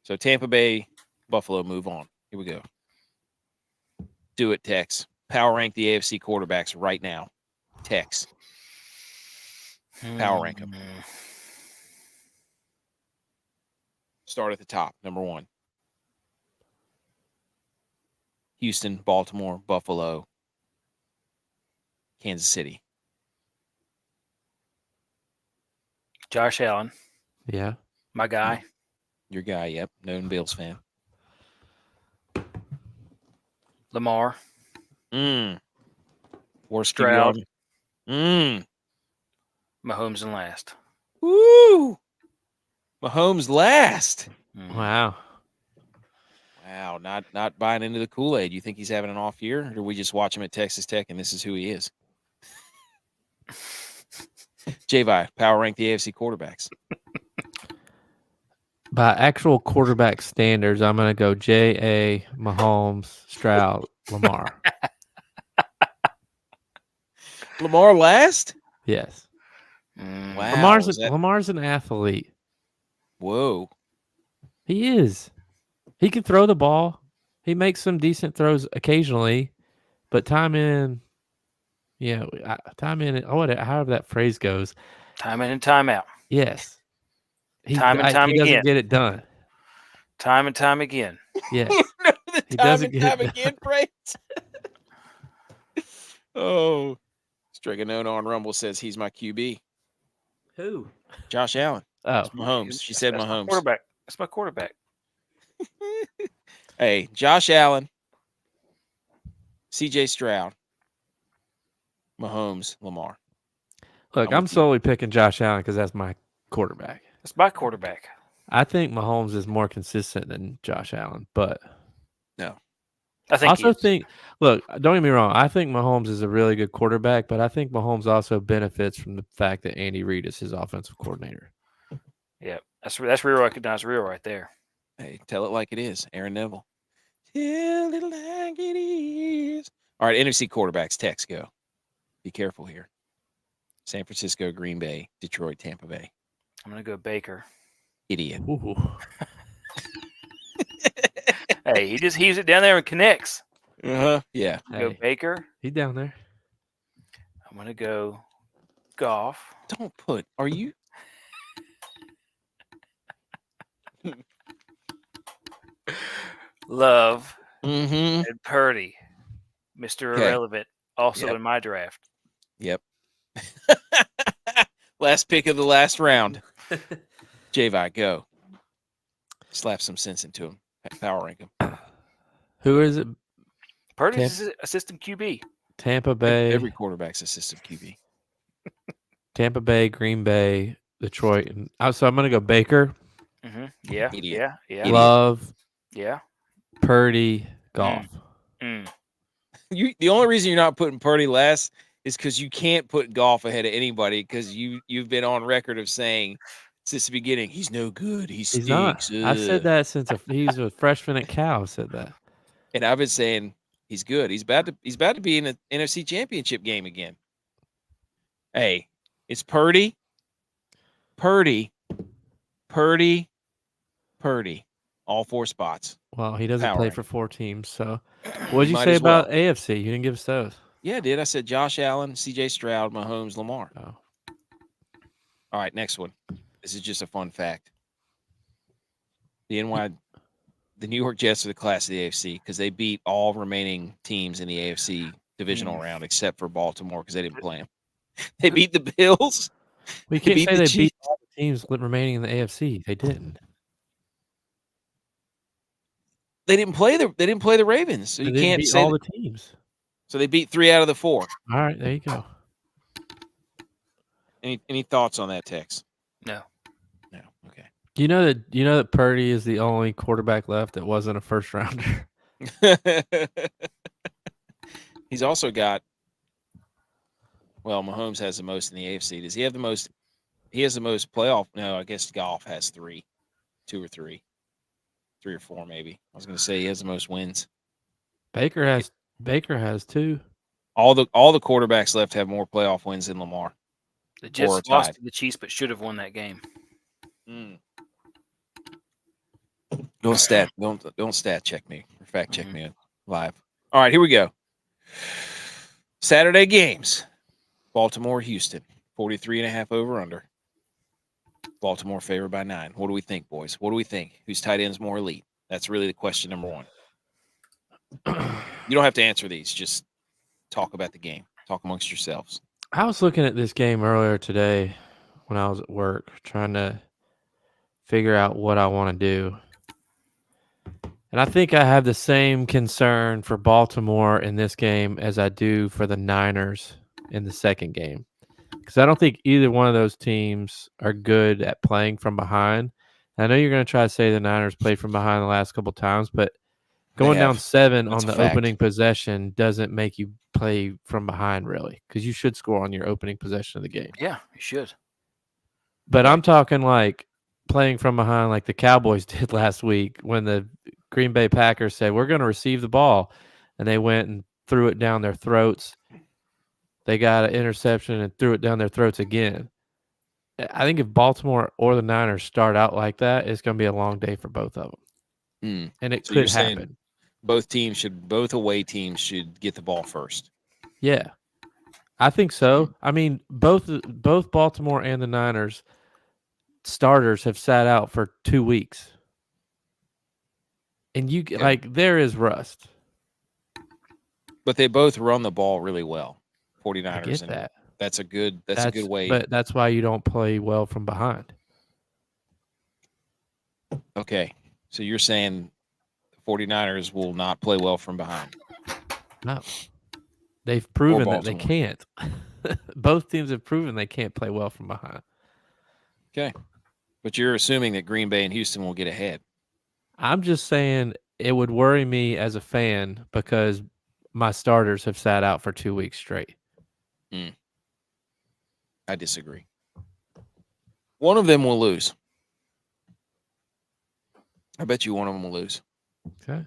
So Tampa Bay, Buffalo, move on. Here we go. Do it, Tex. Power rank the AFC quarterbacks right now. Tex. Power rank them. Start at the top. Number 1. Houston, Baltimore, Buffalo, Kansas City. Josh Allen. Yeah. My guy. Your guy, yep. Known Bills fan. Lamar. Worst Stroud. QB. Mahomes in last. Woo! Mahomes last. Wow. Wow, not buying into the Kool-Aid. You think he's having an off year, or do we just watch him at Texas Tech and this is who he is? J-Vi, power rank the AFC quarterbacks. By actual quarterback standards, I'm going to go J.A., Mahomes, Stroud, Lamar. Lamar last? Yes. Wow. Lamar's an athlete. Whoa. He is. He can throw the ball. He makes some decent throws occasionally, but time in, however that phrase goes. Time in and time out. Yes. Time and time he again. doesn't get it done. Time and time again. Yes. The time and time again phrase. Oh. Striganono on Rumble says he's my QB. Who? Josh Allen. Oh. Mahomes. She said That's Mahomes. My quarterback. That's my quarterback. Hey, Josh Allen, CJ Stroud, Mahomes, Lamar. Look, I'm solely picking Josh Allen because that's my quarterback. That's my quarterback. I think Mahomes is more consistent than Josh Allen, but no. I think look, don't get me wrong. I think Mahomes is a really good quarterback, but I think Mahomes also benefits from the fact that Andy Reid is his offensive coordinator. Yeah, that's real recognized real right there. Hey, tell it like it is. Aaron Neville. Tell it like it is. All right, NFC quarterbacks. Tex, go. Be careful here. San Francisco, Green Bay, Detroit, Tampa Bay. I'm going to go Baker. Idiot. Hey, he just heaves it down there and connects. Yeah. Go Baker. He's down there. I'm going to go Goff. Don't put. Are you? Love Mm-hmm. and Purdy. Mr. Irrelevant. Also in my draft. Yep. Last pick of the last round. J-Vi, go. Slap some sense into him. Power rank him. Who is it? Purdy's assistant QB. Tampa Bay. Every quarterback's assistant QB. Tampa Bay, Green Bay, Detroit. So I'm going to go Baker. Mm-hmm. Yeah. Idiot. Yeah. Love. Yeah. Purdy, Goff. The only reason you're not putting Purdy last is because you can't put Goff ahead of anybody because you've been on record of saying since the beginning he's no good. He stinks. He's not. I said that since he's a freshman at Cal. I said that, and I've been saying he's good. He's about to be in an NFC Championship game again. Hey, it's Purdy. All 4 spots. Well, he doesn't Power play rank. for 4 teams. So, what did you Might say as well. about AFC? You didn't give us those. Yeah, I did. I said Josh Allen, C.J. Stroud, Mahomes, Lamar. Oh. All right, next one. This is just a fun fact. The New York Jets are the class of the AFC because they beat all remaining teams in the AFC divisional round except for Baltimore because they didn't play them. They beat the Bills. We can't say they beat all the teams remaining in the AFC. They didn't. they didn't play the Ravens, so you can't beat say all the teams. So they beat 3 out of the 4. All right, there you go. Any thoughts on that, Tex? No. Okay. You know that Purdy is the only quarterback left that wasn't a first rounder. He's also got. Well, Mahomes has the most in the AFC. Does he have the most? He has the most playoff. No, I guess Goff has 3, 2 or 3, 3 or 4 maybe. I was going to say he has the most wins. Baker has 2. All the quarterbacks left have more playoff wins than Lamar. The Jets lost to the Chiefs, but should have won that game. Don't stat check me or fact check me live. All right, here we go. Saturday games. Baltimore, Houston, 43.5 over under. Baltimore favored by 9. What do we think, boys? What do we think? Whose tight end's more elite? That's really the question number 1. You don't have to answer these. Just talk about the game. Talk amongst yourselves. I was looking at this game earlier today when I was at work, trying to figure out what I want to do. And I think I have the same concern for Baltimore in this game as I do for the Niners in the second game. Because I don't think either one of those teams are good at playing from behind. I know you're going to try to say the Niners played from behind the last couple times, but going down 7 on the opening possession doesn't make you play from behind, really, because you should score on your opening possession of the game. Yeah, you should. But I'm talking like playing from behind like the Cowboys did last week when the Green Bay Packers said, we're going to receive the ball, and they went and threw it down their throats. They got an interception and threw it down their throats again. I think if Baltimore or the Niners start out like that, it's going to be a long day for both of them. And it could happen. Both away teams should get the ball first. Yeah, I think so. I mean, both Baltimore and the Niners starters have sat out for 2 weeks. And there is rust. But they both run the ball really well. 49ers. I get that. That's a good way. But that's why you don't play well from behind. Okay. So you're saying the 49ers will not play well from behind? No. They've proven that they can't. Both teams have proven they can't play well from behind. Okay. But you're assuming that Green Bay and Houston will get ahead. I'm just saying it would worry me as a fan because my starters have sat out for 2 weeks straight. I disagree. One of them will lose. I bet you one of them will lose. Okay.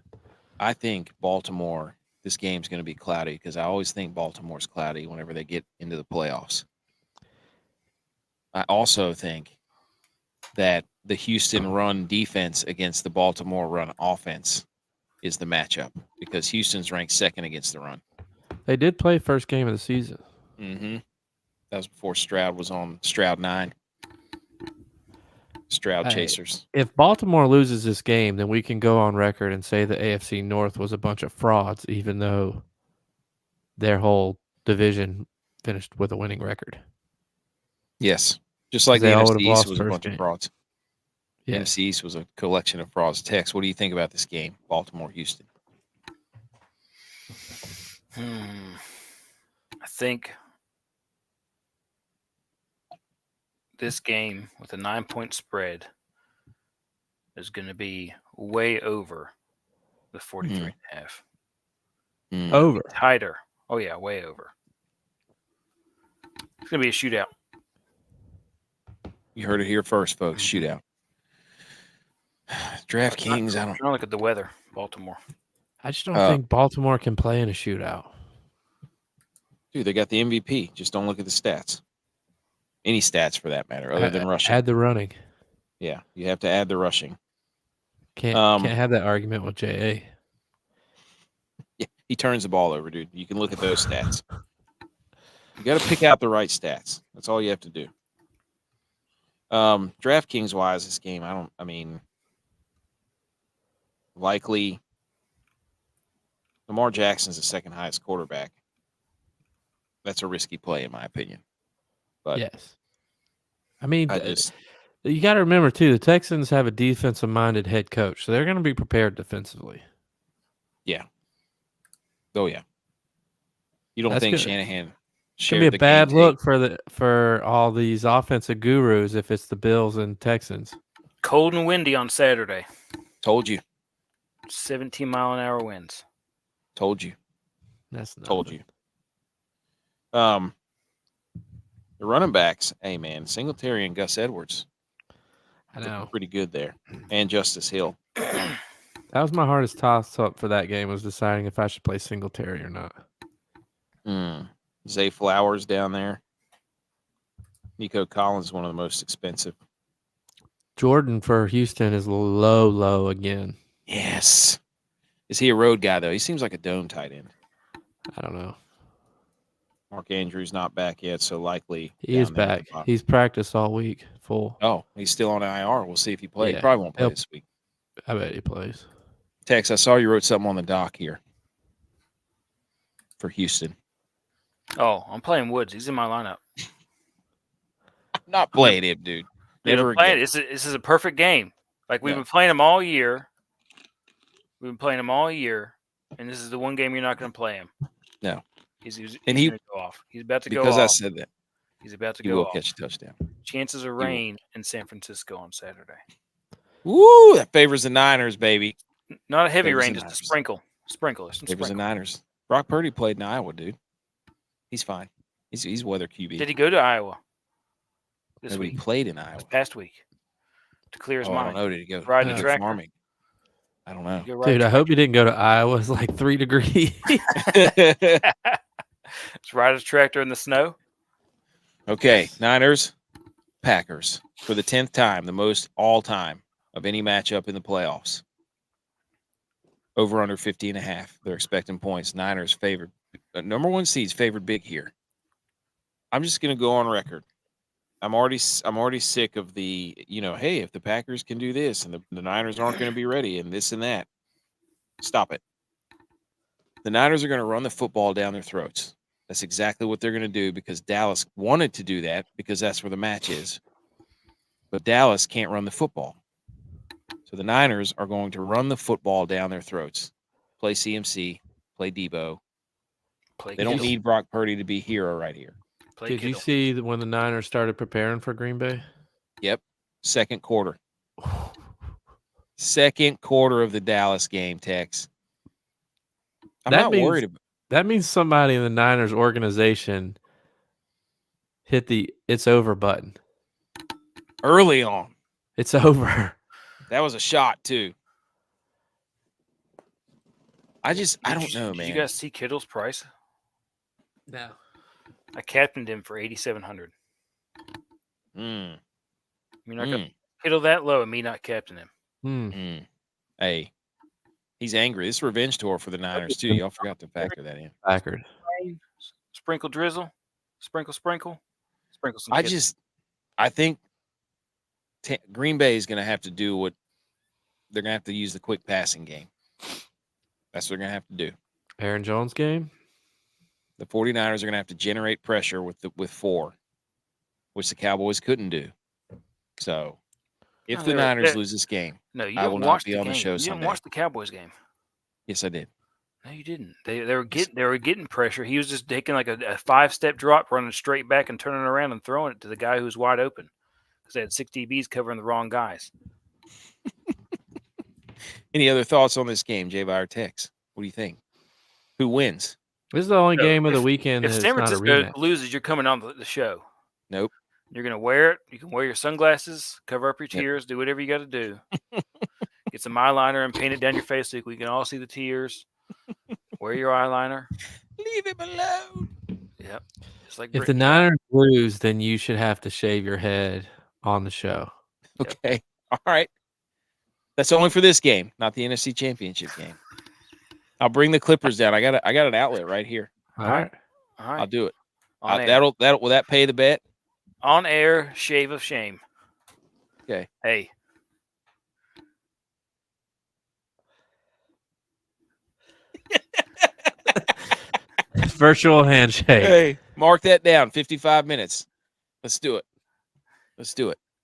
I think Baltimore, this game's going to be cloudy because I always think Baltimore's cloudy whenever they get into the playoffs. I also think that the Houston run defense against the Baltimore run offense is the matchup because Houston's ranked 2nd against the run. They did play first game of the season. Mm-hmm. That was before Stroud was on Stroud 9. Stroud chasers. If Baltimore loses this game, then we can go on record and say the AFC North was a bunch of frauds, even though their whole division finished with a winning record. Yes. Just like the NFC East was a bunch of frauds. Yeah. NFC East was a collection of frauds. Tex, what do you think about this game, Baltimore-Houston? I think this game with a 9-point spread is going to be way over the 43.5. Over. Tighter. Oh, yeah, way over. It's going to be a shootout. You heard it here first, folks. Shootout. DraftKings, I don't look at the weather, Baltimore. I just don't think Baltimore can play in a shootout. Dude, they got the MVP. Just don't look at the stats. Any stats for that matter, other than rushing. Add the running. Yeah, you have to add the rushing. Can't have that argument with J.A. Yeah, he turns the ball over, dude. You can look at those stats. You got to pick out the right stats. That's all you have to do. DraftKings wise, this game, likely Lamar Jackson's the 2nd highest quarterback. That's a risky play, in my opinion. But yes. You got to remember, too, the Texans have a defensive-minded head coach, so they're going to be prepared defensively. Yeah. Oh yeah. You don't That's think good. Shanahan It's gonna be shared a the bad game look tape? for all these offensive gurus if it's the Bills and Texans. Cold and windy on Saturday. Told you. 17-mile-an-hour winds. Told you. That's nothing. Told you. The running backs, hey man, Singletary and Gus Edwards. I know. Looking pretty good there. And Justice Hill. That was my hardest toss up for that game, was deciding if I should play Singletary or not. Zay Flowers down there. Nico Collins, one of the most expensive. Jordan for Houston is low again. Yes. Is he a road guy, though? He seems like a dome tight end. I don't know. Mark Andrews not back yet, so likely He is down there at back. the bottom. He's practiced all week, full. Oh, he's still on IR. We'll see if he plays. Yeah. He probably won't play He'll- this week. I bet he plays. Tex, I saw you wrote something on the dock here for Houston. Oh, I'm playing Woods. He's in my lineup. I'm not playing him, dude. Never again. This is a perfect game. Like, we've been playing him all year. And this is the one game you're not going to play him. No. He's And going to go off. He's about to go off. Because I said that, He's about to he go will off. catch a touchdown. Chances of rain in San Francisco on Saturday. Woo! That favors the Niners, baby. Not a heavy Favors rain, the just a Niners. sprinkle. There's some Favors the sprinkle. Niners. Brock Purdy played in Iowa, dude. He's fine. He's weather QB. Did he go to Iowa this Nobody week? played in Iowa. This past week. To clear his I mind. don't know. Did he go Riding did the he go tractor. farming? I don't know. Dude, I hope you didn't go to Iowa. It's like 3 degrees. It's ride a tractor in the snow. Okay, Yes. Niners, Packers for the 10th time, the most all time of any matchup in the playoffs. Over under 50.5. They're expecting points. Niners favored. Number 1 seeds favored big here. I'm just going to go on record. I'm already sick of the, hey, if the Packers can do this and the Niners aren't going to be ready and this and that. Stop it. The Niners are going to run the football down their throats. That's exactly what they're going to do because Dallas wanted to do that because that's where the match is. But Dallas can't run the football. So the Niners are going to run the football down their throats. Play CMC, play Debo. They don't need Brock Purdy to be hero right here. Did you see that when the Niners started preparing for Green Bay? Yep. Second quarter. Second quarter of the Dallas game, Tex. I'm not worried about. That means somebody in the Niners organization hit the "it's over" button. Early on. It's over. That was a shot, too. I don't know, man. Did you guys see Kittle's price? No. I captained him for $8,700. You're not going to Kittle that low and me not captain him. Hey, he's angry. This revenge tour for the Niners, too. Y'all forgot to factor that in. Packard. Sprinkle drizzle. Sprinkle some Kittle. I think Green Bay is going to have to do what they're going to have to use the quick passing game. That's what they're going to have to do. Aaron Jones game? The 49ers are going to have to generate pressure with 4, which the Cowboys couldn't do. So, if the Niners lose this game, I will not be on the show Sunday. You didn't watch the Cowboys game. Yes, I did. No, you didn't. They were getting pressure. He was just taking like a 5-step drop, running straight back and turning around and throwing it to the guy who was wide open because they had 6 DBs covering the wrong guys. Any other thoughts on this game, J-Vi or Tex? What do you think? Who wins? This is the only game of the weekend. If San Francisco loses, you're coming on the show. Nope. You're going to wear it. You can wear your sunglasses, cover up your tears, do whatever you got to do. Get some eyeliner and paint it down your face so we can all see the tears. Wear your eyeliner. Leave him alone. Yep. Just like if the Niners lose, then you should have to shave your head on the show. Okay. Yep. All right. That's only for this game, not the NFC Championship game. I'll bring the Clippers down. I got an outlet right here. All right. I'll do it. Will that pay the bet? On air, shave of shame. Okay. Hey. Virtual handshake. Hey, mark that down. 55 minutes. Let's do it.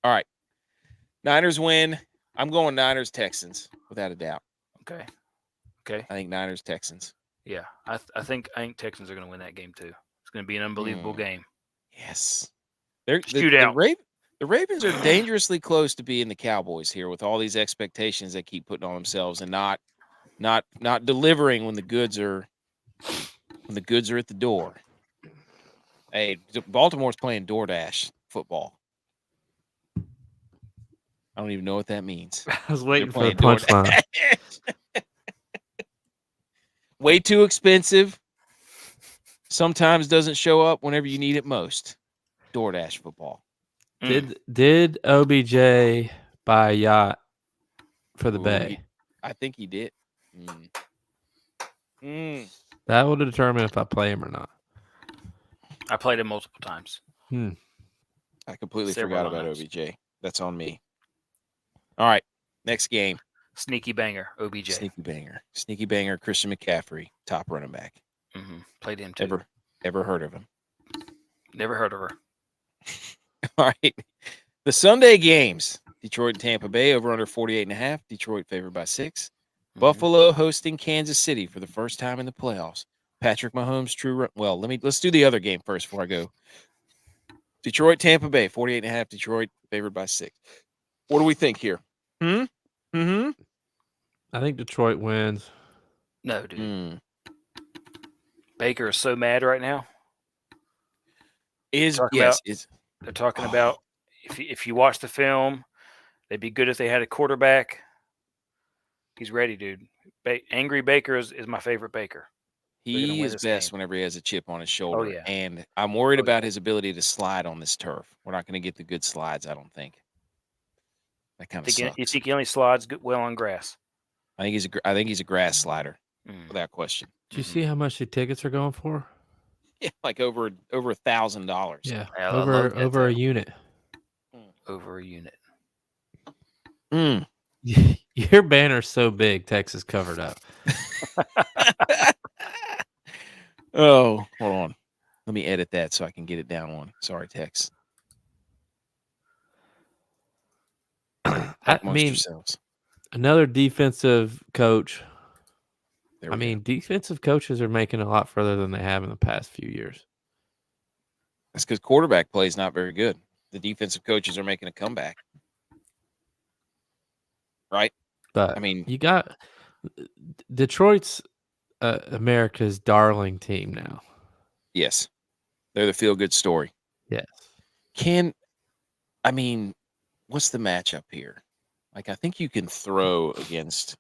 All right. Niners win. I'm going Niners Texans without a doubt. Okay. Okay. I think Niners Texans. Yeah, I think Texans are going to win that game too. It's going to be an unbelievable game. Yes. The Shootout. Ravens are dangerously close to being the Cowboys here with all these expectations they keep putting on themselves and not delivering when the goods are at the door. Hey, Baltimore's playing DoorDash football. I don't even know what that means. I was waiting for the playing punchline. Way too expensive. Sometimes doesn't show up whenever you need it most. DoorDash football. Did OBJ buy a yacht for the Bay? I think he did. That will determine if I play him or not. I played him multiple times. I completely Several forgot about times. OBJ. That's on me. All right, next game. Sneaky banger, OBJ. Sneaky banger, Christian McCaffrey, top running back. Played him too. Ever heard of him? Never heard of her. All right. The Sunday games. Detroit and Tampa Bay over under 48.5. Detroit favored by 6. Buffalo hosting Kansas City for the first time in the playoffs. Patrick Mahomes true run. Well, let's do the other game first before I go. Detroit, Tampa Bay, 48.5. Detroit favored by 6. What do we think here? I think Detroit wins. No, dude. Baker is so mad right now. They're talking about if you watch the film, they'd be good if they had a quarterback. He's ready, dude. Angry Baker is my favorite Baker. He is best whenever he has a chip on his shoulder. Oh, yeah. And I'm worried about his ability to slide on this turf. We're not going to get the good slides, I don't think. That kind of sucks. You think he only slides well on grass? I think he's a grass slider, without question. Do you see how much the tickets are going for? Yeah, like over $1,000. Yeah, over a unit. Over a unit. Your banner's so big, Texas covered up. Oh, hold on. Let me edit that so I can get it down one. Sorry, Tex. Yourselves. Another defensive coach. There we go. Defensive coaches are making a lot further than they have in the past few years. That's because quarterback play is not very good. The defensive coaches are making a comeback. Right? But you got Detroit's America's darling team now. Yes. They're the feel-good story. Yes. What's the matchup here? Like, I think you can throw against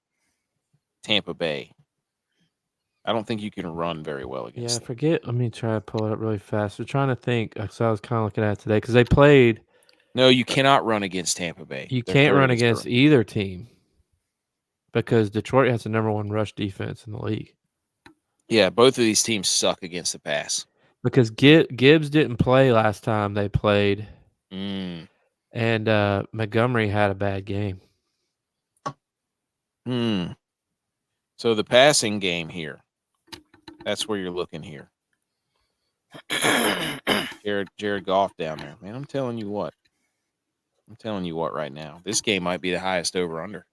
Tampa Bay. I don't think you can run very well against them. Forget. Let me try to pull it up really fast. We're trying to think. So I was kind of looking at it today because they played. No, you cannot run against Tampa Bay. You can't run against either team because Detroit has the number 1 rush defense in the league. Yeah, both of these teams suck against the pass. Because Gibbs didn't play last time they played. And Montgomery had a bad game. So the passing game here, that's where you're looking here. Jared Goff down there. Man, I'm telling you what right now. This game might be the highest over-under.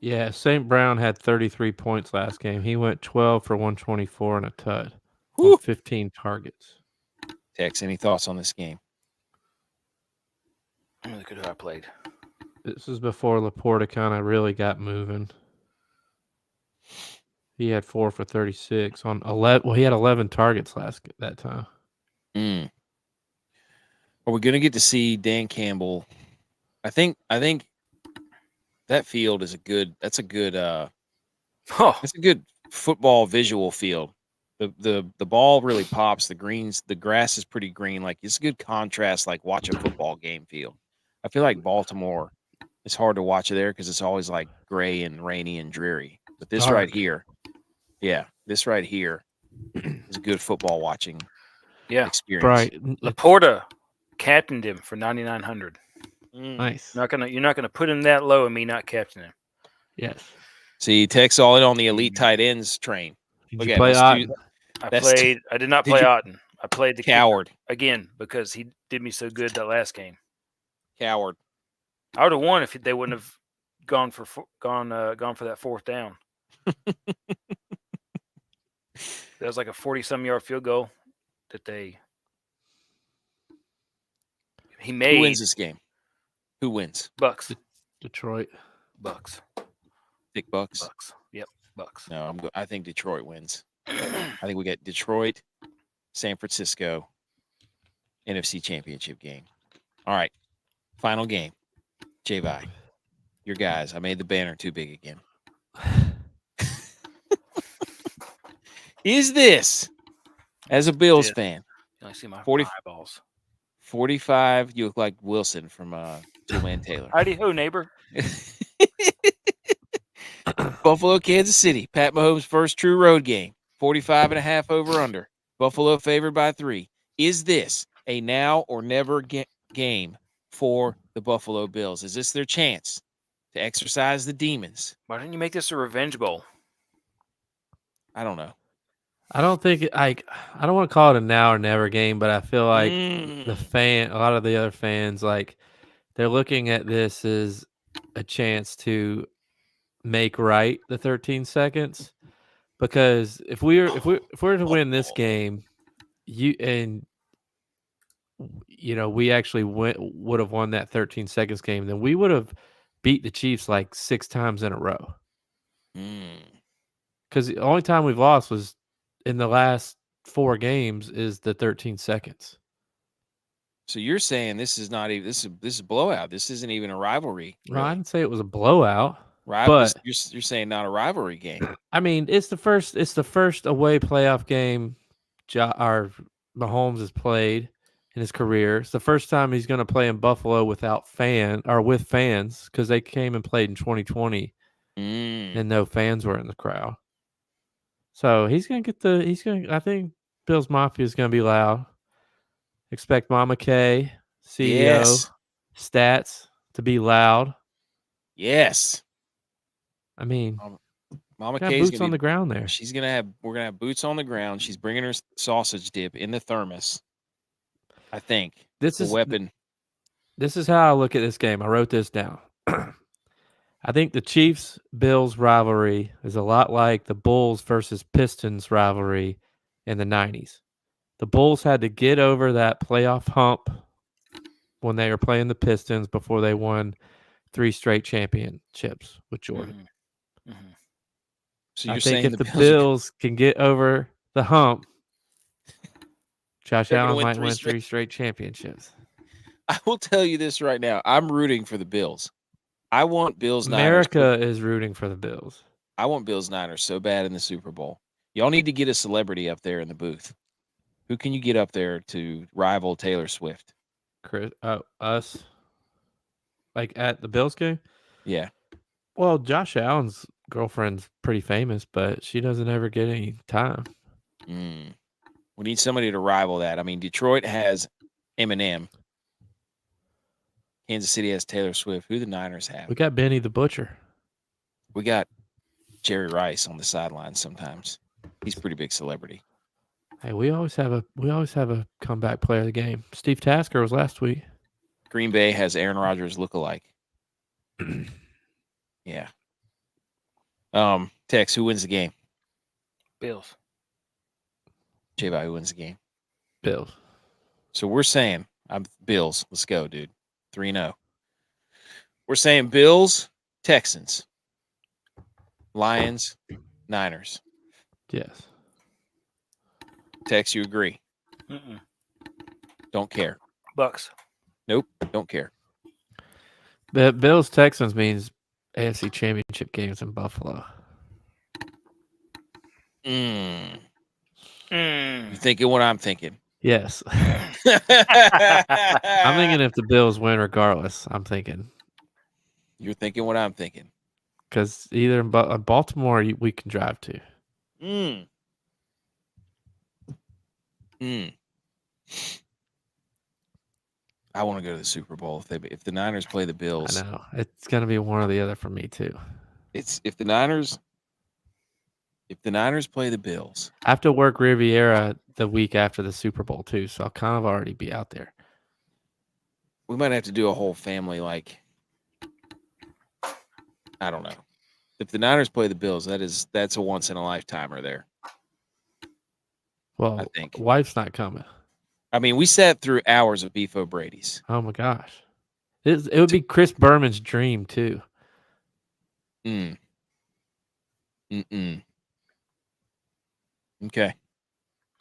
Yeah, St. Brown had 33 points last game. He went 12 for 124 and a tud on 15 targets. Tex, any thoughts on this game? Look at who I played. This is before Laporta kind of really got moving. He had 4 for 36 on 11. Well, he had 11 targets that time. Are we going to get to see Dan Campbell? I think that field is a good football visual field. The ball really pops. The grass is pretty green. Like, it's a good contrast. Like, watch a football game field. I feel like Baltimore, it's hard to watch it there because it's always like gray and rainy and dreary. But this right here is a good football watching experience. Right. Laporta captained him for 9,900. Nice. You're not gonna put him that low and me not captain him. Yes. See, Tex all in on the elite tight ends train. Did you play Otten? I did not play Otten. I played the coward again because he did me so good that last game. Coward. I would have won if they wouldn't have gone for that 4th down. There was like a 40-some-yard field goal that he made. Who wins this game? Who wins? Bucks. Detroit. Bucks. Dick Bucks. Bucks. Yep. Bucks. No, I think Detroit wins. I think we get Detroit, San Francisco, NFC Championship game. All right, final game. J-Vi, your guys. I made the banner too big again. Is this, as a Bills fan, You only see my 40 eyeballs. 45? You look like Wilson from Toolman Taylor. Howdy ho, neighbor. Buffalo, Kansas City. Pat Mahomes' first true road game. 45.5 over under. Buffalo favored by 3. Is this a now or never game for the Buffalo Bills? Is this their chance to exercise the demons? Why didn't you make this a revenge bowl? I don't know. I don't think I don't want to call it a now or never game, but I feel like a lot of the other fans, like they're looking at this as a chance to make right the 13 seconds. Because if we're to win this game, we actually would have won that 13 seconds game, then we would have beat the Chiefs like 6 times in a row. Because the only time we've lost was in the last 4 games is the 13 seconds. So you're saying this is not even this is a blowout. This isn't even a rivalry. Really. No, I didn't say it was a blowout. But you're saying not a rivalry game. I mean, it's the first away playoff game Mahomes has played in his career. It's the first time he's going to play in Buffalo with fans, because they came and played in 2020 and no fans were in the crowd. So I think Bills Mafia is going to be loud. Expect Mama K, CEO, Stats to be loud. Yes. I mean, Mama K's boots on the ground there. We're going to have boots on the ground. She's bringing her sausage dip in the thermos. I think this is a weapon. This is how I look at this game. I wrote this down. I think the Chiefs-Bills rivalry is a lot like the Bulls versus Pistons rivalry in the 90s. The Bulls had to get over that playoff hump when they were playing the Pistons before they won 3 straight championships with Jordan. Mm-hmm. So you're I think saying if the Bills can get over the hump, Josh Allen might win 3 straight championships. I will tell you this right now. I'm rooting for the Bills. I want Bills America Niners. is rooting for the Bills. I want Bills Niners so bad in the Super Bowl. Y'all need to get a celebrity up there in the booth. Who can you get up there to rival Taylor Swift? Us? Like at the Bills game? Yeah. Well, Josh Allen's girlfriend's pretty famous, but she doesn't ever get any time. We need somebody to rival that. I mean, Detroit has Eminem. Kansas City has Taylor Swift. Who the Niners have? We got Benny the Butcher. We got Jerry Rice on the sidelines sometimes. He's a pretty big celebrity. Hey, we always have a comeback player of the game. Steve Tasker was last week. Green Bay has Aaron Rodgers lookalike. Yeah. Tex, who wins the game? Bills. J-Vi, who wins the game? Bills. So we're saying Bills. Let's go, dude. 3-0. We're saying Bills, Texans, Lions, Niners. Yes. Tex, you agree? Mm-mm. Don't care. Bucks. Nope, don't care. The Bills Texans means AFC Championship games in Buffalo. You thinking what I'm thinking? Yes. I'm thinking if the Bills win regardless, I'm thinking. You're thinking what I'm thinking. Because either in Baltimore we can drive to. I want to go to the Super Bowl if the Niners play the Bills. I know. It's going to be one or the other for me too. It's if the Niners play the Bills. I have to work Riviera the week after the Super Bowl too, so I'll kind of already be out there. We might have to do a whole family, I don't know. if the Niners play the Bills, that's a once in a lifetimer there. Well, I think. wife's not coming. I mean, we sat through hours of Beef O'Brady's. Oh my gosh, it would be Chris Berman's dream too. Mm. Mm-mm. Okay.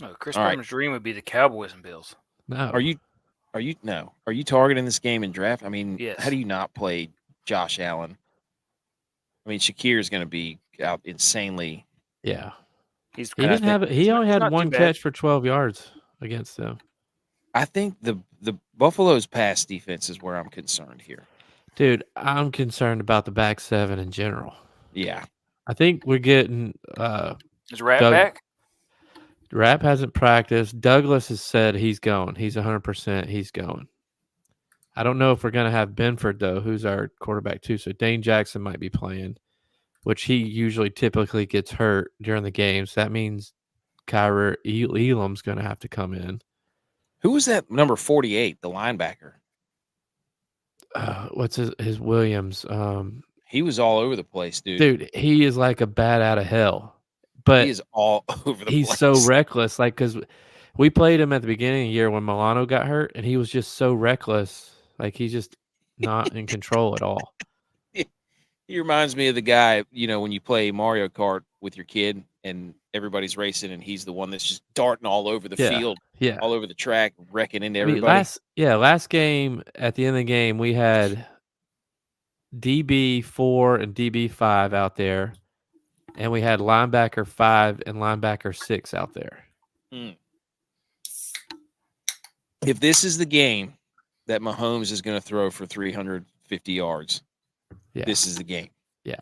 No, Chris All right. Berman's dream would be the Cowboys and Bills. No, Are you targeting this game in draft? I mean, Yes. how do you not play Josh Allen? I mean, Shakir is going to be out insanely. Yeah, He He only had not too one bad. catch for 12 yards against them. I think the Buffalo's pass defense is where I'm concerned here. Dude, I'm concerned about the back seven in general. Yeah. I think we're getting Is Rat Doug- back? Rapp hasn't practiced. Douglas has said he's going. He's 100%. He's going. I don't know if we're going to have Benford, though, who's our quarterback, too. So Dane Jackson might be playing, which he typically gets hurt during the games. That means Kyra Elam's going to have to come in. Who was that number 48, the linebacker? What's his Williams? He was all over the place, dude. Dude, he is like a bat out of hell. But he is all over the he's place. so reckless. Like, because we played him at the beginning of the year when Milano got hurt, and he was just so reckless. Like, he's just not in control at all. He reminds me of the guy, when you play Mario Kart with your kid and everybody's racing and he's the one that's just darting all over the field, all over the track, wrecking into everybody. Last game, at the end of the game, we had DB4 and DB5 out there, and we had linebacker 5 and linebacker 6 out there. If this is the game that Mahomes is going to throw for 350 yards, this is the game. Yeah.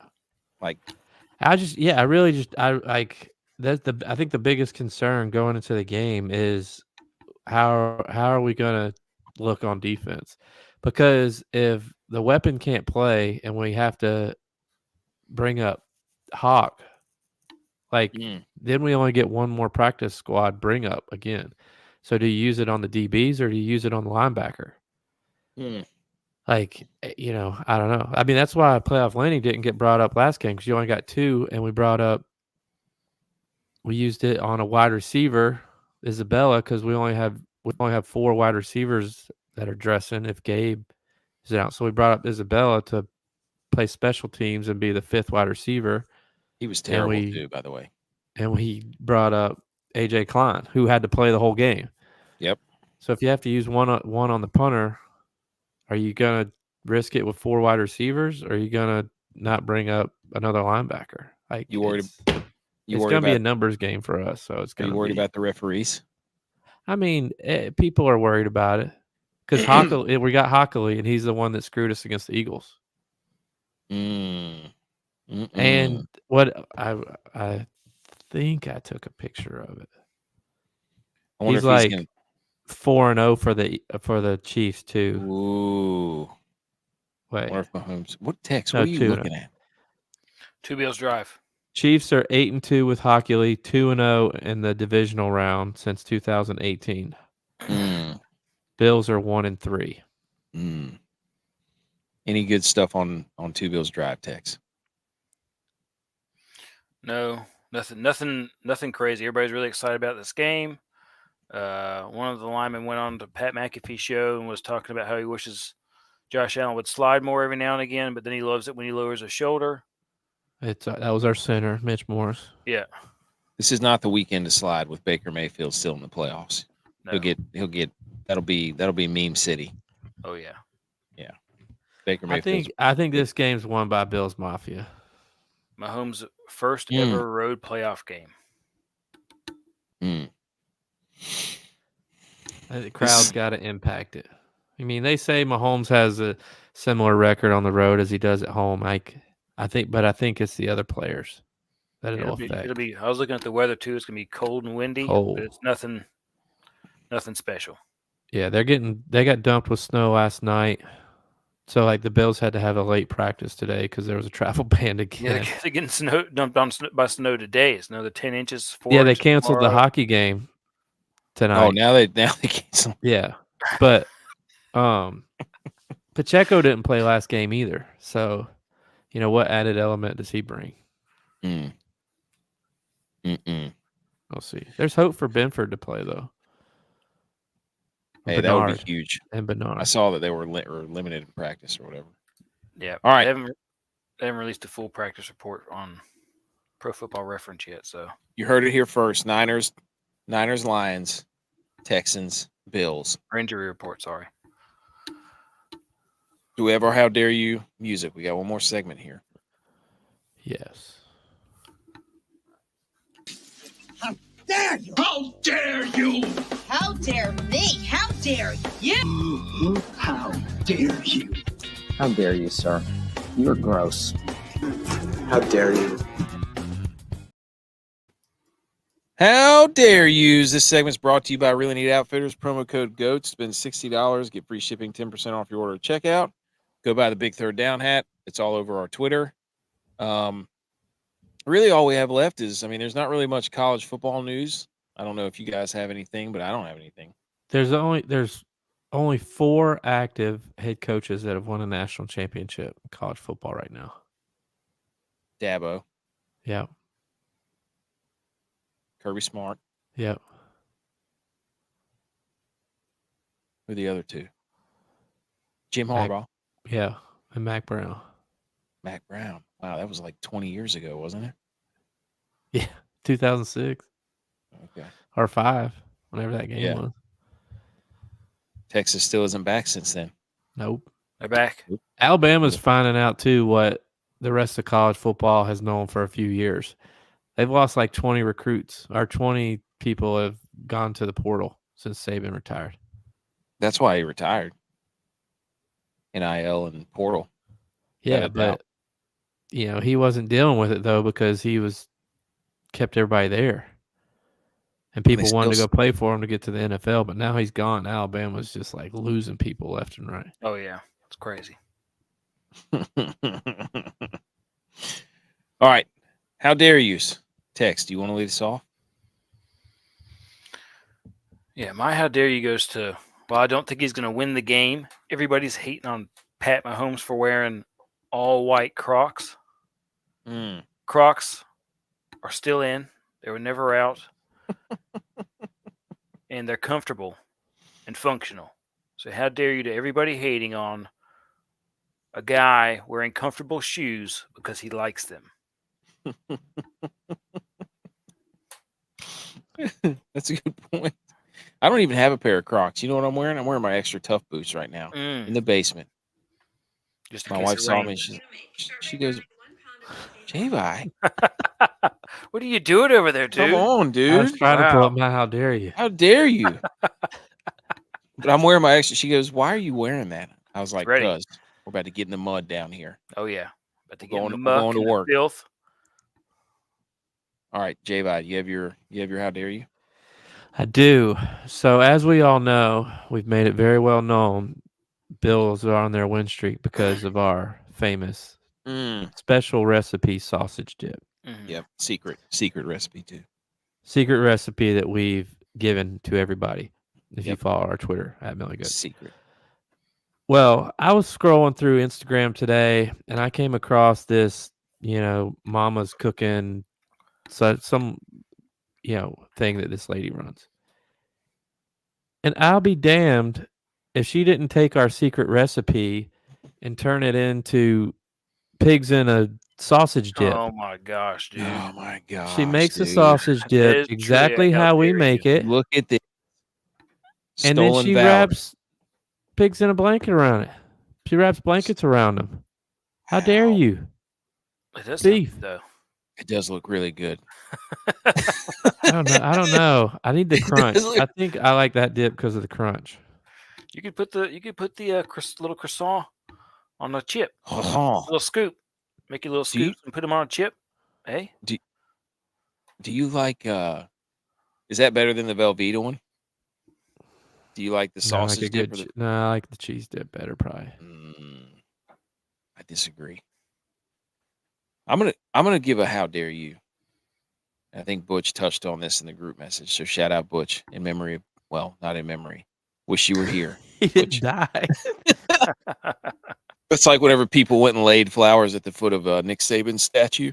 Like, I think the biggest concern going into the game is how are we going to look on defense? Because if the weapon can't play and we have to bring up Hawk, then we only get one more practice squad bring up again. So do you use it on the DBs or do you use it on the linebacker? I don't know. I mean, that's why Playoff Lenny didn't get brought up last game because you only got 2, and we used it on a wide receiver, Isabella, because we only have 4 wide receivers that are dressing if Gabe is out. So we brought up Isabella to play special teams and be the 5th wide receiver. He was terrible too, by the way. And we brought up AJ Klein, who had to play the whole game. Yep. So if you have to use one on the punter, are you going to risk it with 4 wide receivers, or are you going to not bring up another linebacker? Like, you worried? It's going to be a numbers game for us. So it's going to be. Are you worried about the referees? I mean, people are worried about it because we got Hockley, and he's the one that screwed us against the Eagles. And what I think I took a picture of it. I wonder he's if like he's 4-0 for the Chiefs too. Ooh. Wait. Or Mahomes. What text? What are you looking at? Two Bills drive. Chiefs are 8-2 with Hockley, 2-0 in the divisional round since 2018. Bills are 1-3. Any good stuff on Two Bills drive text? No, nothing crazy. Everybody's really excited about this game. One of the linemen went on to Pat McAfee's show and was talking about how he wishes Josh Allen would slide more every now and again, but then he loves it when he lowers his shoulder. That was our center, Mitch Morris. Yeah. This is not the weekend to slide with Baker Mayfield still in the playoffs. No. He'll get that'll be meme city. Oh yeah. Yeah. Baker Mayfield. I think this game's won by Bills Mafia. Mahomes' first ever road playoff game. The crowd's got to impact it. I mean, they say Mahomes has a similar record on the road as he does at home. I think it's the other players that it'll affect. It'll be. I was looking at the weather too. It's gonna be cold and windy, but it's nothing special. Yeah, they got dumped with snow last night. So, the Bills had to have a late practice today because there was a travel ban again. Yeah, they're getting dumped by snow today. It's another 10 inches. They canceled the hockey game tonight. Oh, now they cancel. Yeah, but Pacheco didn't play last game either. So what added element does he bring? Mm. Mm-mm. We'll see. There's hope for Benford to play though. Hey, that would be Bernard huge. and Bernard. I saw that they were limited in practice or whatever. Yeah. All right. They haven't released a full practice report on Pro Football Reference yet. So You heard it here first. Niners, Lions, Texans, Bills. or injury report. Sorry. Do we have our How Dare You music? We got one more segment here. Yes. How dare you? How dare you? How dare me? How dare you? How dare you? How dare you, sir? You're gross. How dare you? How dare you? This segment's brought to you by Really Neat Outfitters. Promo code GOAT. Spend $60. Get free shipping, 10% off your order at checkout. Go buy the Big Third Down hat. It's all over our Twitter. Really all we have left is, there's not really much college football news. I don't know if you guys have anything, but I don't have anything. There's only 4 active head coaches that have won a national championship in college football right now. Dabo. Yeah. Kirby Smart. Yeah. Who are the other 2? Jim Harbaugh. Yeah. And Mac Brown. Mac Brown. Wow, that was like 20 years ago, wasn't it? Yeah. 2006. Okay. Or 5, whenever that game was. Texas still isn't back since then. Nope. They're back. Alabama's finding out, too, what the rest of college football has known for a few years. They've lost like 20 recruits, or 20 people have gone to the portal since Saban retired. That's why he retired. NIL and portal. Yeah, but he wasn't dealing with it though because he kept everybody there, and people wanted to go play for him to get to the NFL. But now he's gone. Alabama's just like losing people left and right. Oh yeah, it's crazy. All right, how dare you? Tex, do you want to lead us off? Yeah, my how dare you goes to. Well, I don't think he's going to win the game. Everybody's hating on Pat Mahomes for wearing all white Crocs. Crocs are still in. They were never out. And they're comfortable and functional. So how dare you to everybody hating on a guy wearing comfortable shoes because he likes them. That's a good point. I don't even have a pair of Crocs. You know what I'm wearing? I'm wearing my extra tough boots right now in the basement. Just my wife saw me. She goes, J-Vi. What are you doing over there, dude? Come on, dude. I was trying to pull up my how dare you. How dare you? But I'm wearing my extra. She goes, why are you wearing that? I was like, because we're about to get in the mud down here. Oh, yeah. About to get in the muck, going to work. Filth. All right, J-Vi, you have your how dare you? I do. So as we all know, we've made it very well known, Bills are on their win streak because of our famous special recipe sausage dip. Yep, secret recipe too. Secret recipe that we've given to everybody. If you follow our Twitter @MillyGoat. Secret. Well, I was scrolling through Instagram today, and I came across this, mama's cooking some thing that this lady runs. And I'll be damned if she didn't take our secret recipe and turn it into pigs in a sausage dip. Oh my gosh, dude. Oh my gosh. She makes a sausage dip exactly how we make it. Look at this. And then she wraps pigs in a blanket around it. She wraps blankets around them. How dare you? It does beef though. It does look really good. I don't know. I need the crunch. I think I like that dip because of the crunch. You could put the little croissant on a chip. Oh. Little scoop. Make a little scoop and put them on a chip. Hey. Do you like is that better than the Velveeta one? Do you like the sausage dip? No, I like the cheese dip better probably. I disagree. I'm gonna give a how dare you. I think Butch touched on this in the group message. So shout out Butch in memory of, well, not in memory. Wish you were here. He didn't die. It's like whenever people went and laid flowers at the foot of Nick Saban's statue.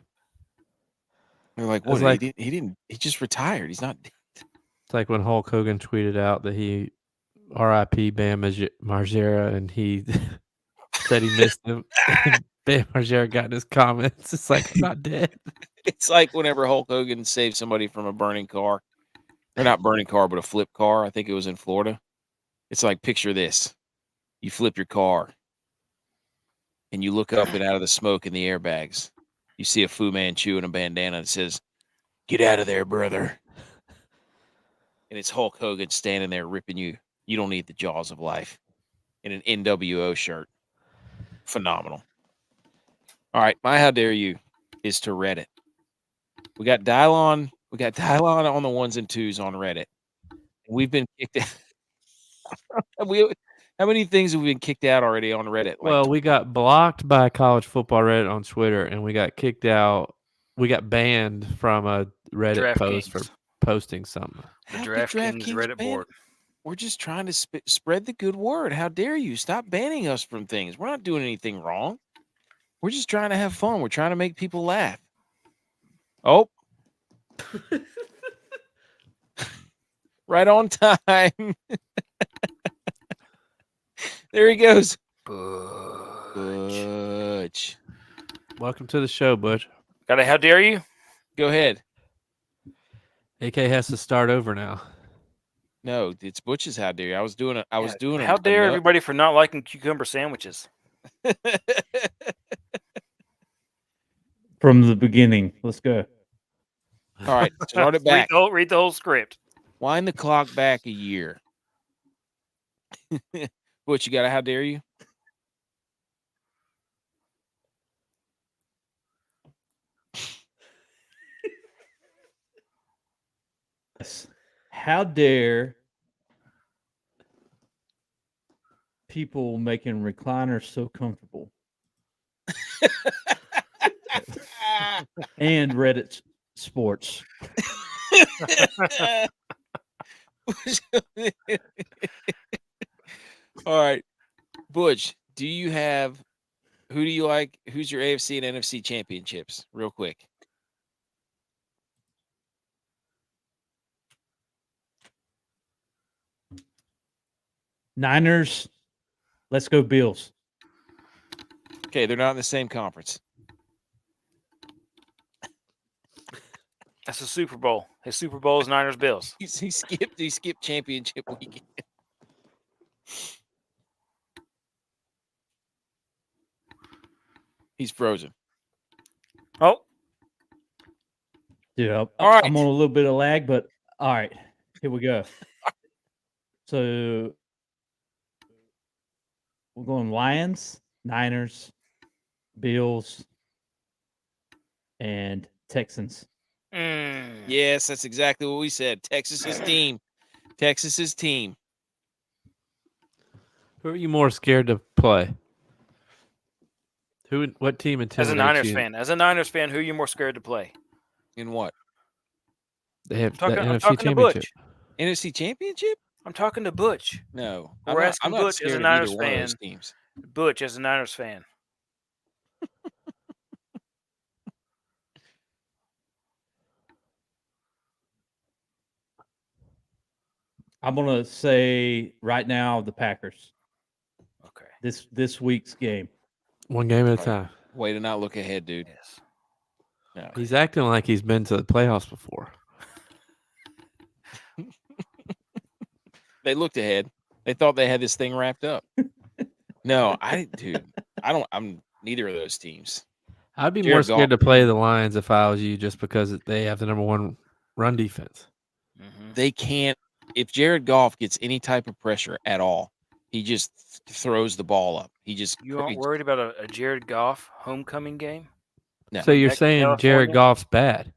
They're like, "What? like- he didn't. He just retired. He's not." It's like when Hulk Hogan tweeted out that he R.I.P. Bam Margera, and he said he missed him. And Bam Margera got in his comments. It's like, I'm not dead. It's like whenever Hulk Hogan saved somebody from a burning car, or not burning car, but a flip car. I think it was in Florida. It's like, picture this: you flip your car, and you look up and out of the smoke and the airbags, you see a Fu Manchu in a bandana that says, "Get out of there, brother." And it's Hulk Hogan standing there ripping you. You don't need the jaws of life in an NWO shirt. Phenomenal. All right, my how dare you is to Reddit. We got Dylon on the ones and twos on Reddit. We've been kicked out. How many things have we been kicked out already on Reddit? Well, we got blocked by College Football Reddit on Twitter, and we got kicked out. We got banned from a Reddit post for posting something. The DraftKings Reddit board. We're just trying to spread the good word. How dare you? Stop banning us from things. We're not doing anything wrong. We're just trying to have fun. We're trying to make people laugh. Oh. Right on time. There he goes. Butch. Welcome to the show, Butch. Got a how dare you? Go ahead. AK has to start over now. No, it's Butch's how dare you. I was doing How dare everybody for not liking cucumber sandwiches? From the beginning. Let's go. All right, start it back. Read the whole script. Wind the clock back a year. Butch, you got a how dare you? How dare people making recliners so comfortable? And Reddit sports. All right. Butch, who do you like? Who's your AFC and NFC championships? Real quick. Niners. Let's go Bills. Okay, they're not in the same conference. That's the Super Bowl. His Super Bowl is Niners Bills. He skipped championship weekend. He's frozen. Oh. Yeah. All right. I'm on a little bit of lag, but all right. Here we go. So we're going Lions, Niners, Bills, and Texans. Yes, that's exactly what we said. Texas's team. Texas's team. Who are you more scared to play? What team intimidates As a Niners you? fan. As a Niners fan, who are you more scared to play? In what? They have the I'm NFC talking to Championship. Butch. NFC Championship? I'm talking to Butch. No. We're asking I'm not Butch as scared a of Niners either one of fan. those teams. Butch as a Niners fan. I'm gonna say right now the Packers. Okay. This week's game. One game at a time. Way to not look ahead, dude. Yes. No. He's acting like he's been to the playoffs before. They looked ahead. They thought they had this thing wrapped up. No, I'm neither of those teams. I'd be Jared more scared Goff. to play the Lions if I was you, just because they have the number one run defense. Mm-hmm. They can't. If Jared Goff gets any type of pressure at all, he just throws the ball up. You aren't worried about a Jared Goff homecoming game? No. So you're Back to saying Jared California? Goff's bad?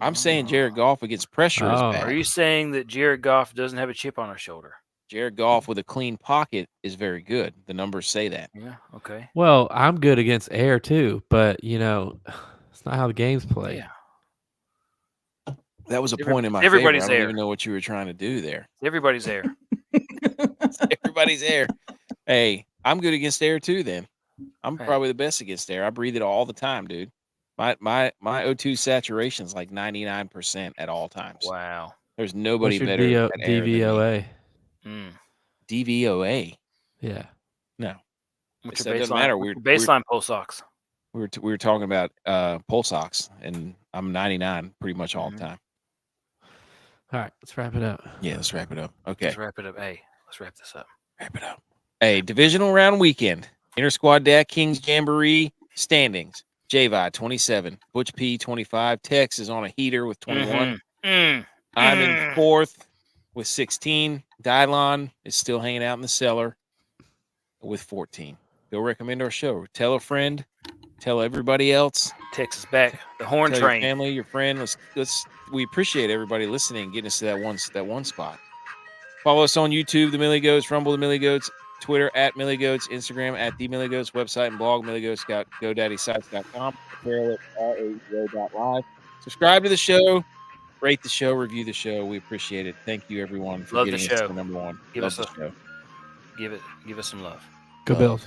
I'm saying Jared Goff against pressure is Oh. bad. Are you saying that Jared Goff doesn't have a chip on his shoulder? Jared Goff with a clean pocket is very good. The numbers say that. Yeah. Okay. Well, I'm good against air too, but it's not how the game's played. Yeah. That was a point in my everybody's favor. I don't there. even know what you were trying to do there. Everybody's there. Everybody's air. Hey, I'm good against air too then. I'm probably the best against air. I breathe it all the time, dude. My O2 saturation is like 99% at all times. Wow. There's nobody What's your better at air than me. DVOA? DVOA? Yeah. No. What's That your doesn't baseline? matter. What's your baseline pulse ox? We were talking about pulse ox, and I'm 99 pretty much all the time. All right, let's wrap it up. Yeah, let's wrap it up. Okay. Let's wrap it up. Hey, let's wrap this up. Wrap it up. Hey, divisional round weekend. Inter-squad DraftKings Jamboree standings. JVI 27, Butch P 25. Tex is on a heater with 21. I'm in fourth with 16. Dylon is still hanging out in the cellar with 14. Go recommend our show. Tell a friend. Tell everybody else. Texas back. The horn Tell train. your family, your friend. We appreciate everybody listening, getting us to that one spot. Follow us on YouTube, The Millie Goats, Rumble, The Millie Goats, Twitter at Millie Goats, Instagram at The Millie Goats, website and blog, milliegoats.godaddysites.com, apparel at raeo.live. Subscribe to the show, rate the show, review the show. We appreciate it. Thank you, everyone, for getting us to number one. Give us us some love. Go Bills.